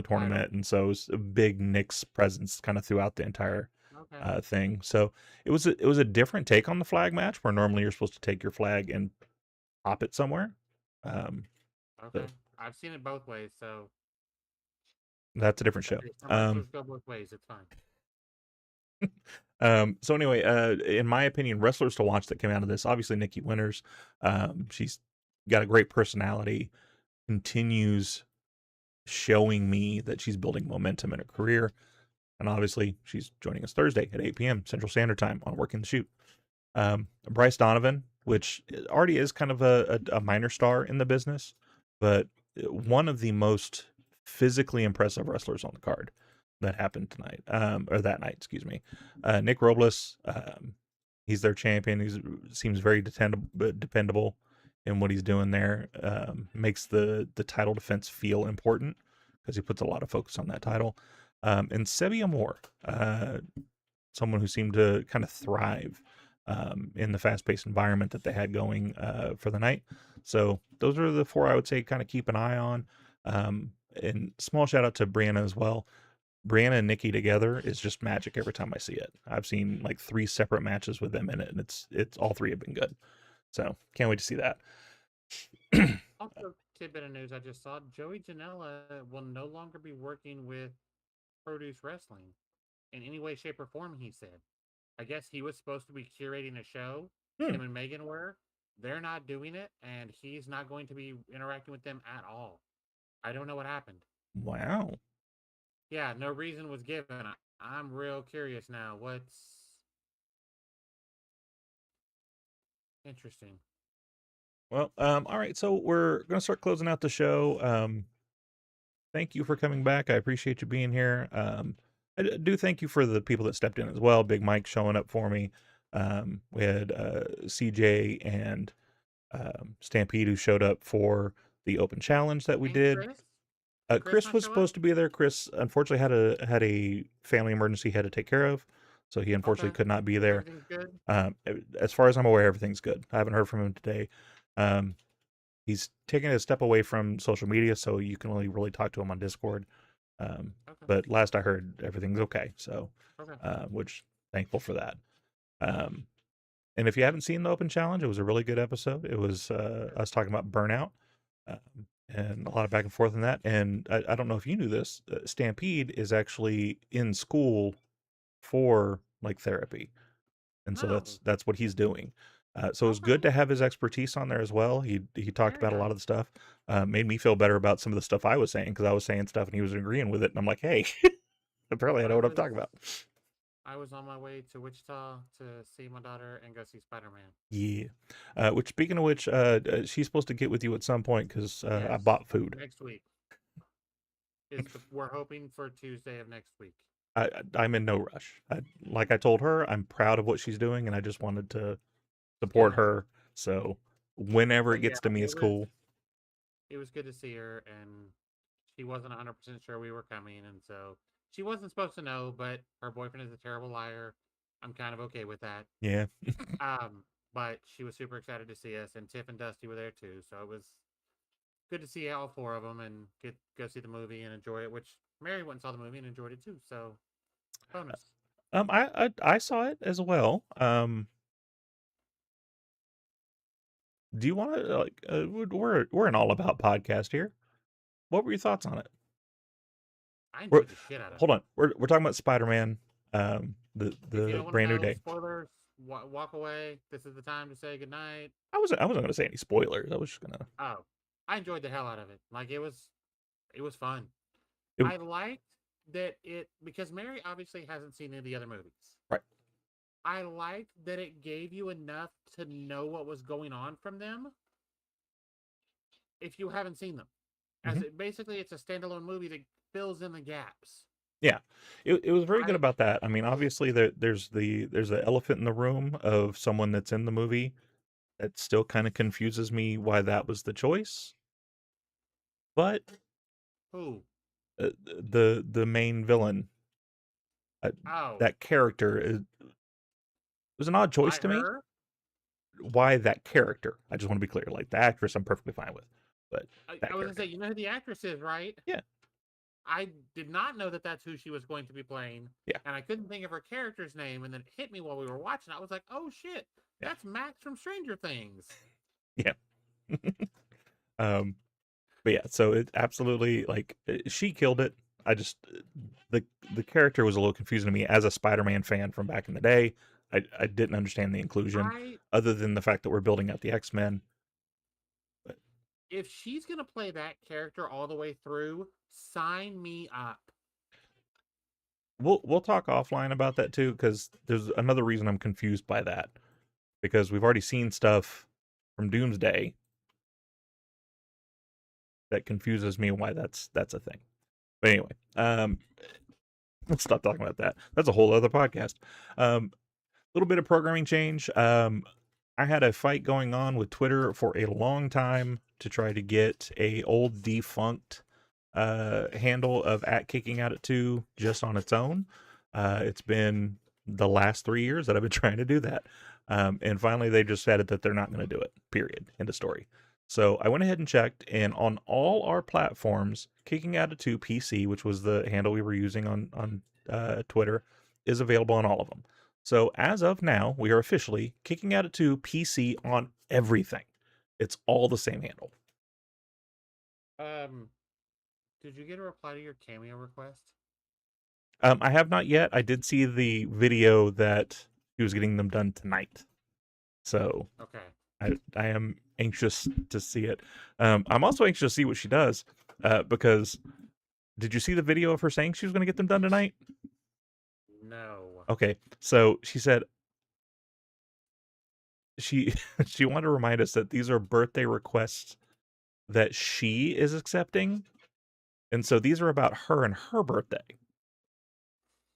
tournament, and so it was a big Knicks presence kind of throughout the entire thing. So it was a different take on the flag match, where normally you're supposed to take your flag and pop it somewhere. Okay, I've seen it both ways, so that's a different show. Let's go both ways. It's fine. So anyway, in my opinion, wrestlers to watch that came out of this, obviously Nikki Winters. She's got a great personality, continues showing me that she's building momentum in her career. And obviously she's joining us Thursday at 8 p.m. Central Standard Time on Working the Shoot. Bryce Donovan, which already is kind of a minor star in the business, but one of the most physically impressive wrestlers on the card that happened tonight, or that night, excuse me. Nick Robles, he's their champion. He seems very dependable in what he's doing there. Makes the title defense feel important, because he puts a lot of focus on that title. and Sebia Moore, someone who seemed to kind of thrive in the fast-paced environment that they had going for the night. So those are the 4 I would say kind of keep an eye on. And small shout out to Brianna as well. Brianna and Nikki together is just magic every time I see it. I've seen like 3 separate matches with them in it, and it's all 3 have been good. So can't wait to see that. Also, tidbit of news I just saw: Joey Janela will no longer be working with Produce Wrestling in any way, shape, or form. He said, I guess he was supposed to be curating a show. Him and Megan were. They're not doing it, and he's not going to be interacting with them at all. I don't know what happened. Wow. Yeah, no reason was given. I'm real curious now. What's interesting? Well, all right. So we're gonna start closing out the show. Thank you for coming back. I appreciate you being here. I do thank you for the people that stepped in as well. Big Mike showing up for me. We had CJ and Stampede who showed up for the open challenge that we And did. Chris? Chris not was show up? supposed to be there. Chris unfortunately had a family emergency he had to take care of, so he unfortunately Okay. could not be there. Everything's good? As far as I'm aware, everything's good. I haven't heard from him today. He's taking a step away from social media, so you can only really talk to him on Discord. Okay. But last I heard, everything's okay. So, Okay. which thankful for that. And if you haven't seen the open challenge, it was a really good episode. It was us talking about burnout and a lot of back and forth on that. And I don't know if you knew this, Stampede is actually in school for like therapy, and so Oh. that's what he's doing. So it was good Okay. to have his expertise on there as well. He talked Very about a lot nice. of the stuff. Made me feel better about some of the stuff I was saying because I was saying stuff and he was agreeing with it, and I'm like, hey, apparently I know what I'm talking about. I was on my way to Wichita to see my daughter and go see Spider-Man. Yeah. Which speaking of which, she's supposed to get with you at some point because I Yes. bought food. Next week. We're hoping for Tuesday of next week. I'm in no rush. Like I told her, I'm proud of what she's doing, and I just wanted to support Yeah. her. So whenever But it gets yeah, to me, it's cool. It was good to see her, and she wasn't 100% sure we were coming, and so she wasn't supposed to know, but her boyfriend is a terrible liar. I'm kind of okay with that. Yeah. But she was super excited to see us, and Tiff and Dusty were there too, so it was good to see all 4 of them and go see the movie and enjoy it, which Mary went and saw the movie and enjoyed it too, so bonus. I saw it as well. Do you want to like? We're an all about podcast here. What were your thoughts on it? I We're, enjoyed the shit out of hold it. on, we're talking about Spider-Man. If you The don't wanna brand new know, day. spoilers, walk away. This is the time to say goodnight. I wasn't going to say any spoilers. I was just gonna. Oh, I enjoyed the hell out of it. Like it was fun. It- I liked that because Mary obviously hasn't seen any of the other movies. Right. I liked that it gave you enough to know what was going on from them if you haven't seen them. As basically it's a standalone movie that fills in the gaps. Yeah, it was very good about that. I mean, obviously there's the elephant in the room of someone that's in the movie that still kind of confuses me why that was the choice. But Who? the main villain, Oh, that character was an odd choice why to me. her? Why that character? I just want to be clear. Like the actress, I'm perfectly fine with, but that I was gonna character. say, you know who the actress is, right? Yeah. I did not know that that's who she was going to be playing. Yeah. And I couldn't think of her character's name, and then it hit me while we were watching. I was like, "Oh shit, Yeah. that's Max from Stranger Things." Yeah. But yeah, so it absolutely like she killed it. I just the character was a little confusing to me as a Spider-Man fan from back in the day. I didn't understand the inclusion other than the fact that we're building out the X-Men. If she's gonna play that character all the way through, sign me up. We'll talk offline about that too, because there's another reason I'm confused by that. Because we've already seen stuff from Doomsday that confuses me why that's a thing. But anyway, let's stop talking about that. That's a whole other podcast. Little bit of programming change. I had a fight going on with Twitter for a long time to try to get a old defunct handle of @KickingOut@2 just on its own. It's been the last 3 years that I've been trying to do that. And finally, they just said that they're not going to do it, period. End of story. So I went ahead and checked, and on all our platforms, KickingOut@2 PC, which was the handle we were using on Twitter, is available on all of them. So as of now, we are officially KickingOut@2 PC on everything. It's all the same handle. Did you get a reply to your cameo request? I have not yet. I did see the video that he was getting them done tonight. So okay, I am anxious to see it. I'm also anxious to see what she does because did you see the video of her saying she was going to get them done tonight? No. Okay, so she said she wanted to remind us that these are birthday requests that she is accepting, and so these are about her and her birthday.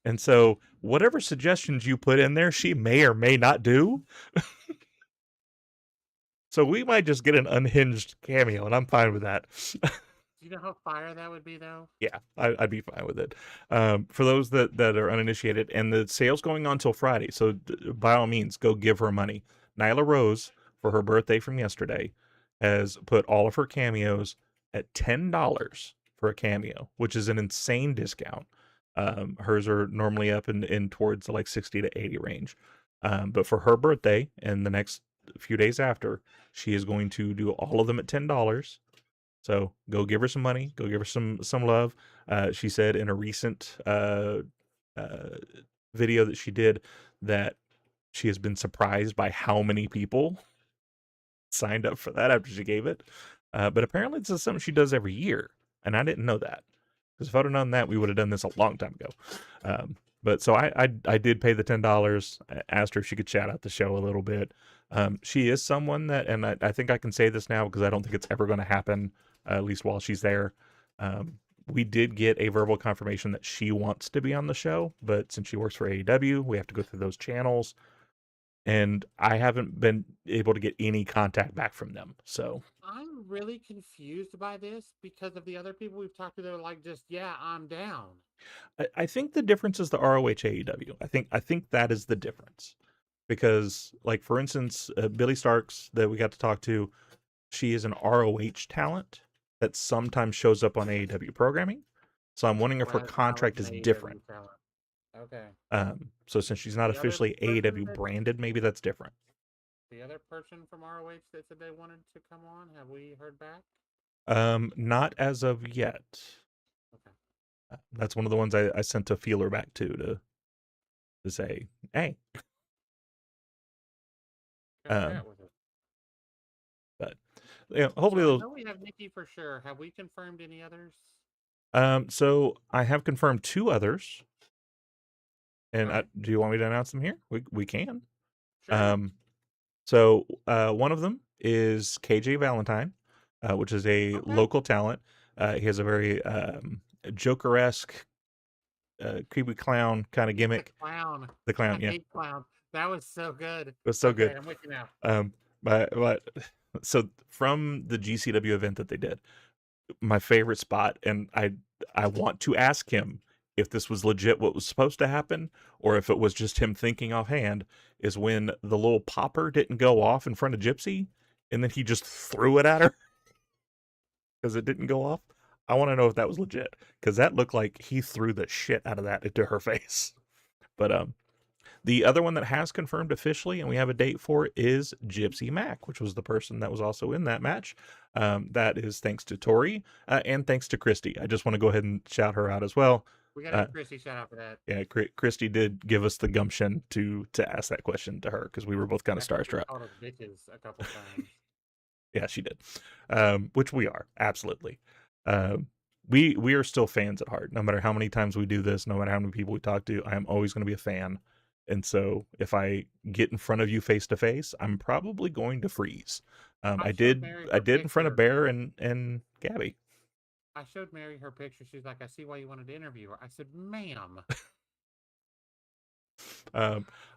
And so whatever suggestions you put in there, she may or may not do. So we might just get an unhinged cameo, and I'm fine with that. Do you know how fire that would be, though? Yeah, I'd be fine with it. For those that are uninitiated, and the sale's going on till Friday, so by all means, go give her money. Nyla Rose, for her birthday from yesterday, has put all of her cameos at $10 for a cameo, which is an insane discount. Hers are normally up in towards the like 60 to 80 range. But for her birthday and the next few days after, she is going to do all of them at $10. So go give her some money, go give her some love. She said in a recent video that she did that she has been surprised by how many people signed up for that after she gave it. But apparently this is something she does every year, and I didn't know that. Because if I'd have known that, we would have done this a long time ago. But so I did pay the $10. I asked her if she could chat out the show a little bit. She is someone that, and I think I can say this now because I don't think it's ever going to happen, at least while she's there. We did get a verbal confirmation that she wants to be on the show, but since she works for AEW, we have to go through those channels. And I haven't been able to get any contact back from them. So I'm really confused by this because of the other people we've talked to. They're like, just, yeah, I'm down. I think the difference is the ROH AEW. I think that is the difference. Because, like, for instance, Billy Starks that we got to talk to, she is an ROH talent that sometimes shows up on AEW programming. So I'm wondering if her Whereas contract is AEW different. talent. Okay. So since she's not The other officially person AEW that- branded, maybe that's different. The other person from ROH that said they wanted to come on, have we heard back? Not as of yet. Okay. That's one of the ones I sent a feeler back to say, hey. Chat with us. But yeah, hopefully So I those. know we have Nikki for sure. Have we confirmed any others? So I have confirmed 2 others. And Alright. do you want me to announce them here? We can. Sure. So one of them is KJ Valentine, which is a Okay. local talent. He has a very Joker-esque, creepy clown kind of gimmick. Clown. The clown, I yeah, hate clown. That was so good. it was so Okay, good. I'm with you now. But so from the GCW event that they did, my favorite spot, and I want to ask him if this was legit what was supposed to happen, or if it was just him thinking offhand, is when the little popper didn't go off in front of Gypsy, and then he just threw it at her because it didn't go off. I want to know if that was legit, because that looked like he threw the shit out of that into her face. But the other one that has confirmed officially, and we have a date for, is Gypsy Mac, which was the person that was also in that match. That is thanks to Tori and thanks to Christy. I just want to go ahead and shout her out as well. We got to give Christy shout out for that. Yeah, Christy did give us the gumption to ask that question to her because we were both kind of I think she starstruck. called us bitches a couple times. Yeah, she did. Which we are, absolutely. We are still fans at heart. No matter how many times we do this, no matter how many people we talk to, I am always going to be a fan. And so if I get in front of you face to face, I'm probably going to freeze. I did in front of Bear and Gabby. I showed Mary her picture. She's like, I see why you wanted to interview her. I said, ma'am.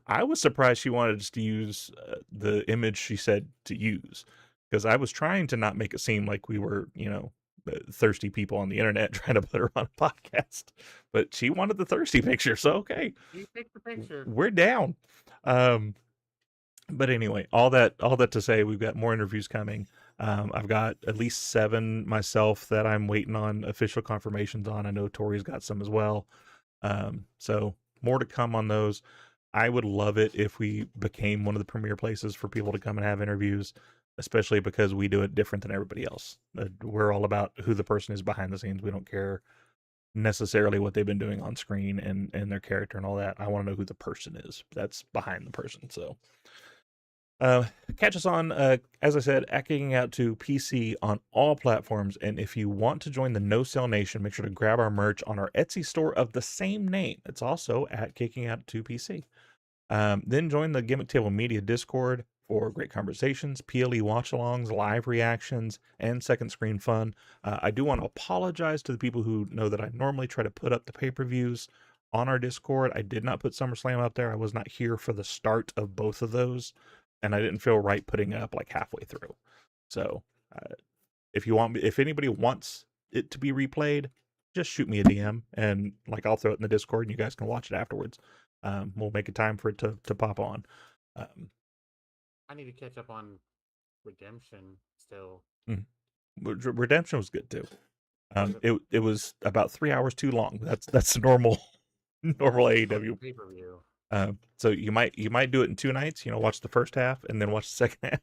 I was surprised she wanted us to use the image she said to use, because I was trying to not make it seem like we were, thirsty people on the internet trying to put her on a podcast, but she wanted the thirsty picture. So, okay. You picked the picture. We're down. But anyway, all that to say, we've got more interviews coming. I've got at least 7 myself that I'm waiting on official confirmations on. I know Tori's got some as well. So more to come on those. I would love it if we became one of the premier places for people to come and have interviews, especially because we do it different than everybody else. We're all about who the person is behind the scenes. We don't care necessarily what they've been doing on screen and their character and all that. I want to know who the person is that's behind the person. So catch us on, as I said, at Kicking Out to PC on all platforms. And if you want to join the No Sell Nation, make sure to grab our merch on our Etsy store of the same name. It's also at Kicking Out to PC. Then join the Gimmick Table Media Discord for great conversations, PLE watch-alongs, live reactions, and second screen fun. I do want to apologize to the people who know that I normally try to put up the pay-per-views on our Discord. I did not put SummerSlam up there. I was not here for the start of both of those, and I didn't feel right putting it up like halfway through. So if anybody wants it to be replayed, just shoot me a DM, and like I'll throw it in the Discord, and you guys can watch it afterwards. We'll make a time for it to pop on. I need to catch up on Redemption still. Redemption was good too. It was about 3 hours too long. That's normal AEW pay-per-view. So you might do it in 2 nights. Watch the first half and then watch the second half.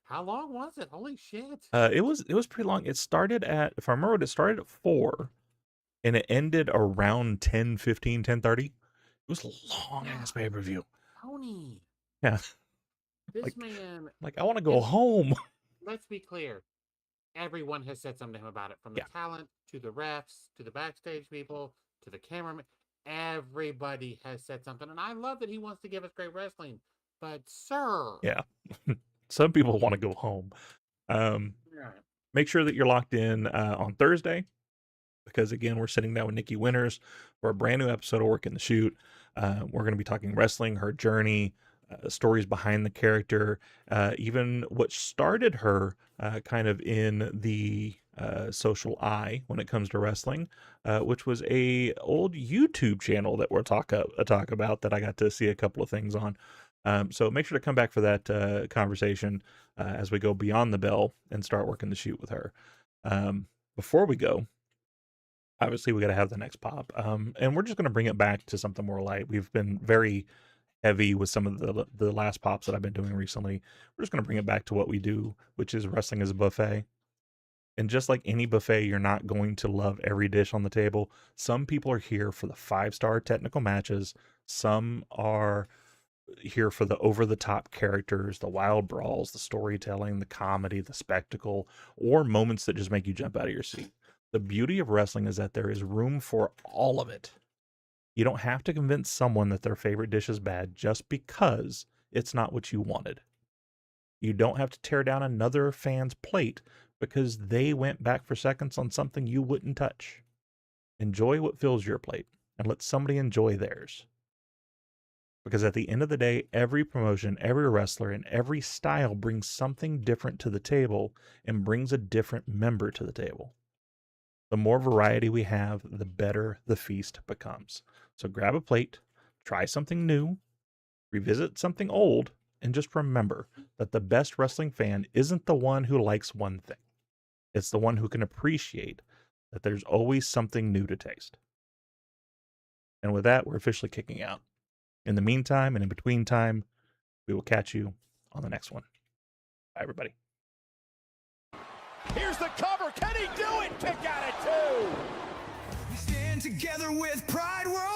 How long was it? Holy shit! It was pretty long. It started at, if I remember, it started at 4, and it ended around 10:15, 10:30. It was a long ass pay-per-view. Tony. Yeah. This man. Like, I want to go home. Let's be clear. Everyone has said something to him about it, from the talent to the refs to the backstage people to the cameraman. Everybody has said something, and I love that he wants to give us great wrestling. But, sir, Yeah, some people want to go home. Make sure that you're locked in on Thursday, because again, we're sitting down with Nikki Winters for a brand new episode of Working the Shoot. We're going to be talking wrestling, her journey, stories behind the character, even what started her kind of in the social eye when it comes to wrestling, which was a old YouTube channel that we'll talk about that I got to see a couple of things on. So make sure to come back for that conversation as we go beyond the bell and start Working the Shoot with her. Before we go, obviously we got to have the next pop, and we're just going to bring it back to something more light. We've been very heavy with some of the last pops that I've been doing recently. We're just going to bring it back to what we do, which is wrestling as a buffet. And just like any buffet, you're not going to love every dish on the table. Some people are here for the 5-star technical matches. Some are here for the over-the-top characters, the wild brawls, the storytelling, the comedy, the spectacle, or moments that just make you jump out of your seat. The beauty of wrestling is that there is room for all of it. You don't have to convince someone that their favorite dish is bad just because it's not what you wanted. You don't have to tear down another fan's plate because they went back for seconds on something you wouldn't touch. Enjoy what fills your plate and let somebody enjoy theirs. Because at the end of the day, every promotion, every wrestler, and every style brings something different to the table and brings a different member to the table. The more variety we have, the better the feast becomes. So grab a plate, try something new, revisit something old, and just remember that the best wrestling fan isn't the one who likes one thing. It's the one who can appreciate that there's always something new to taste. And with that, we're officially kicking out. In the meantime and in between time, we will catch you on the next one. Bye, everybody. Here's the cover. Can he do it? Kick out at 2. We stand together with pride. We're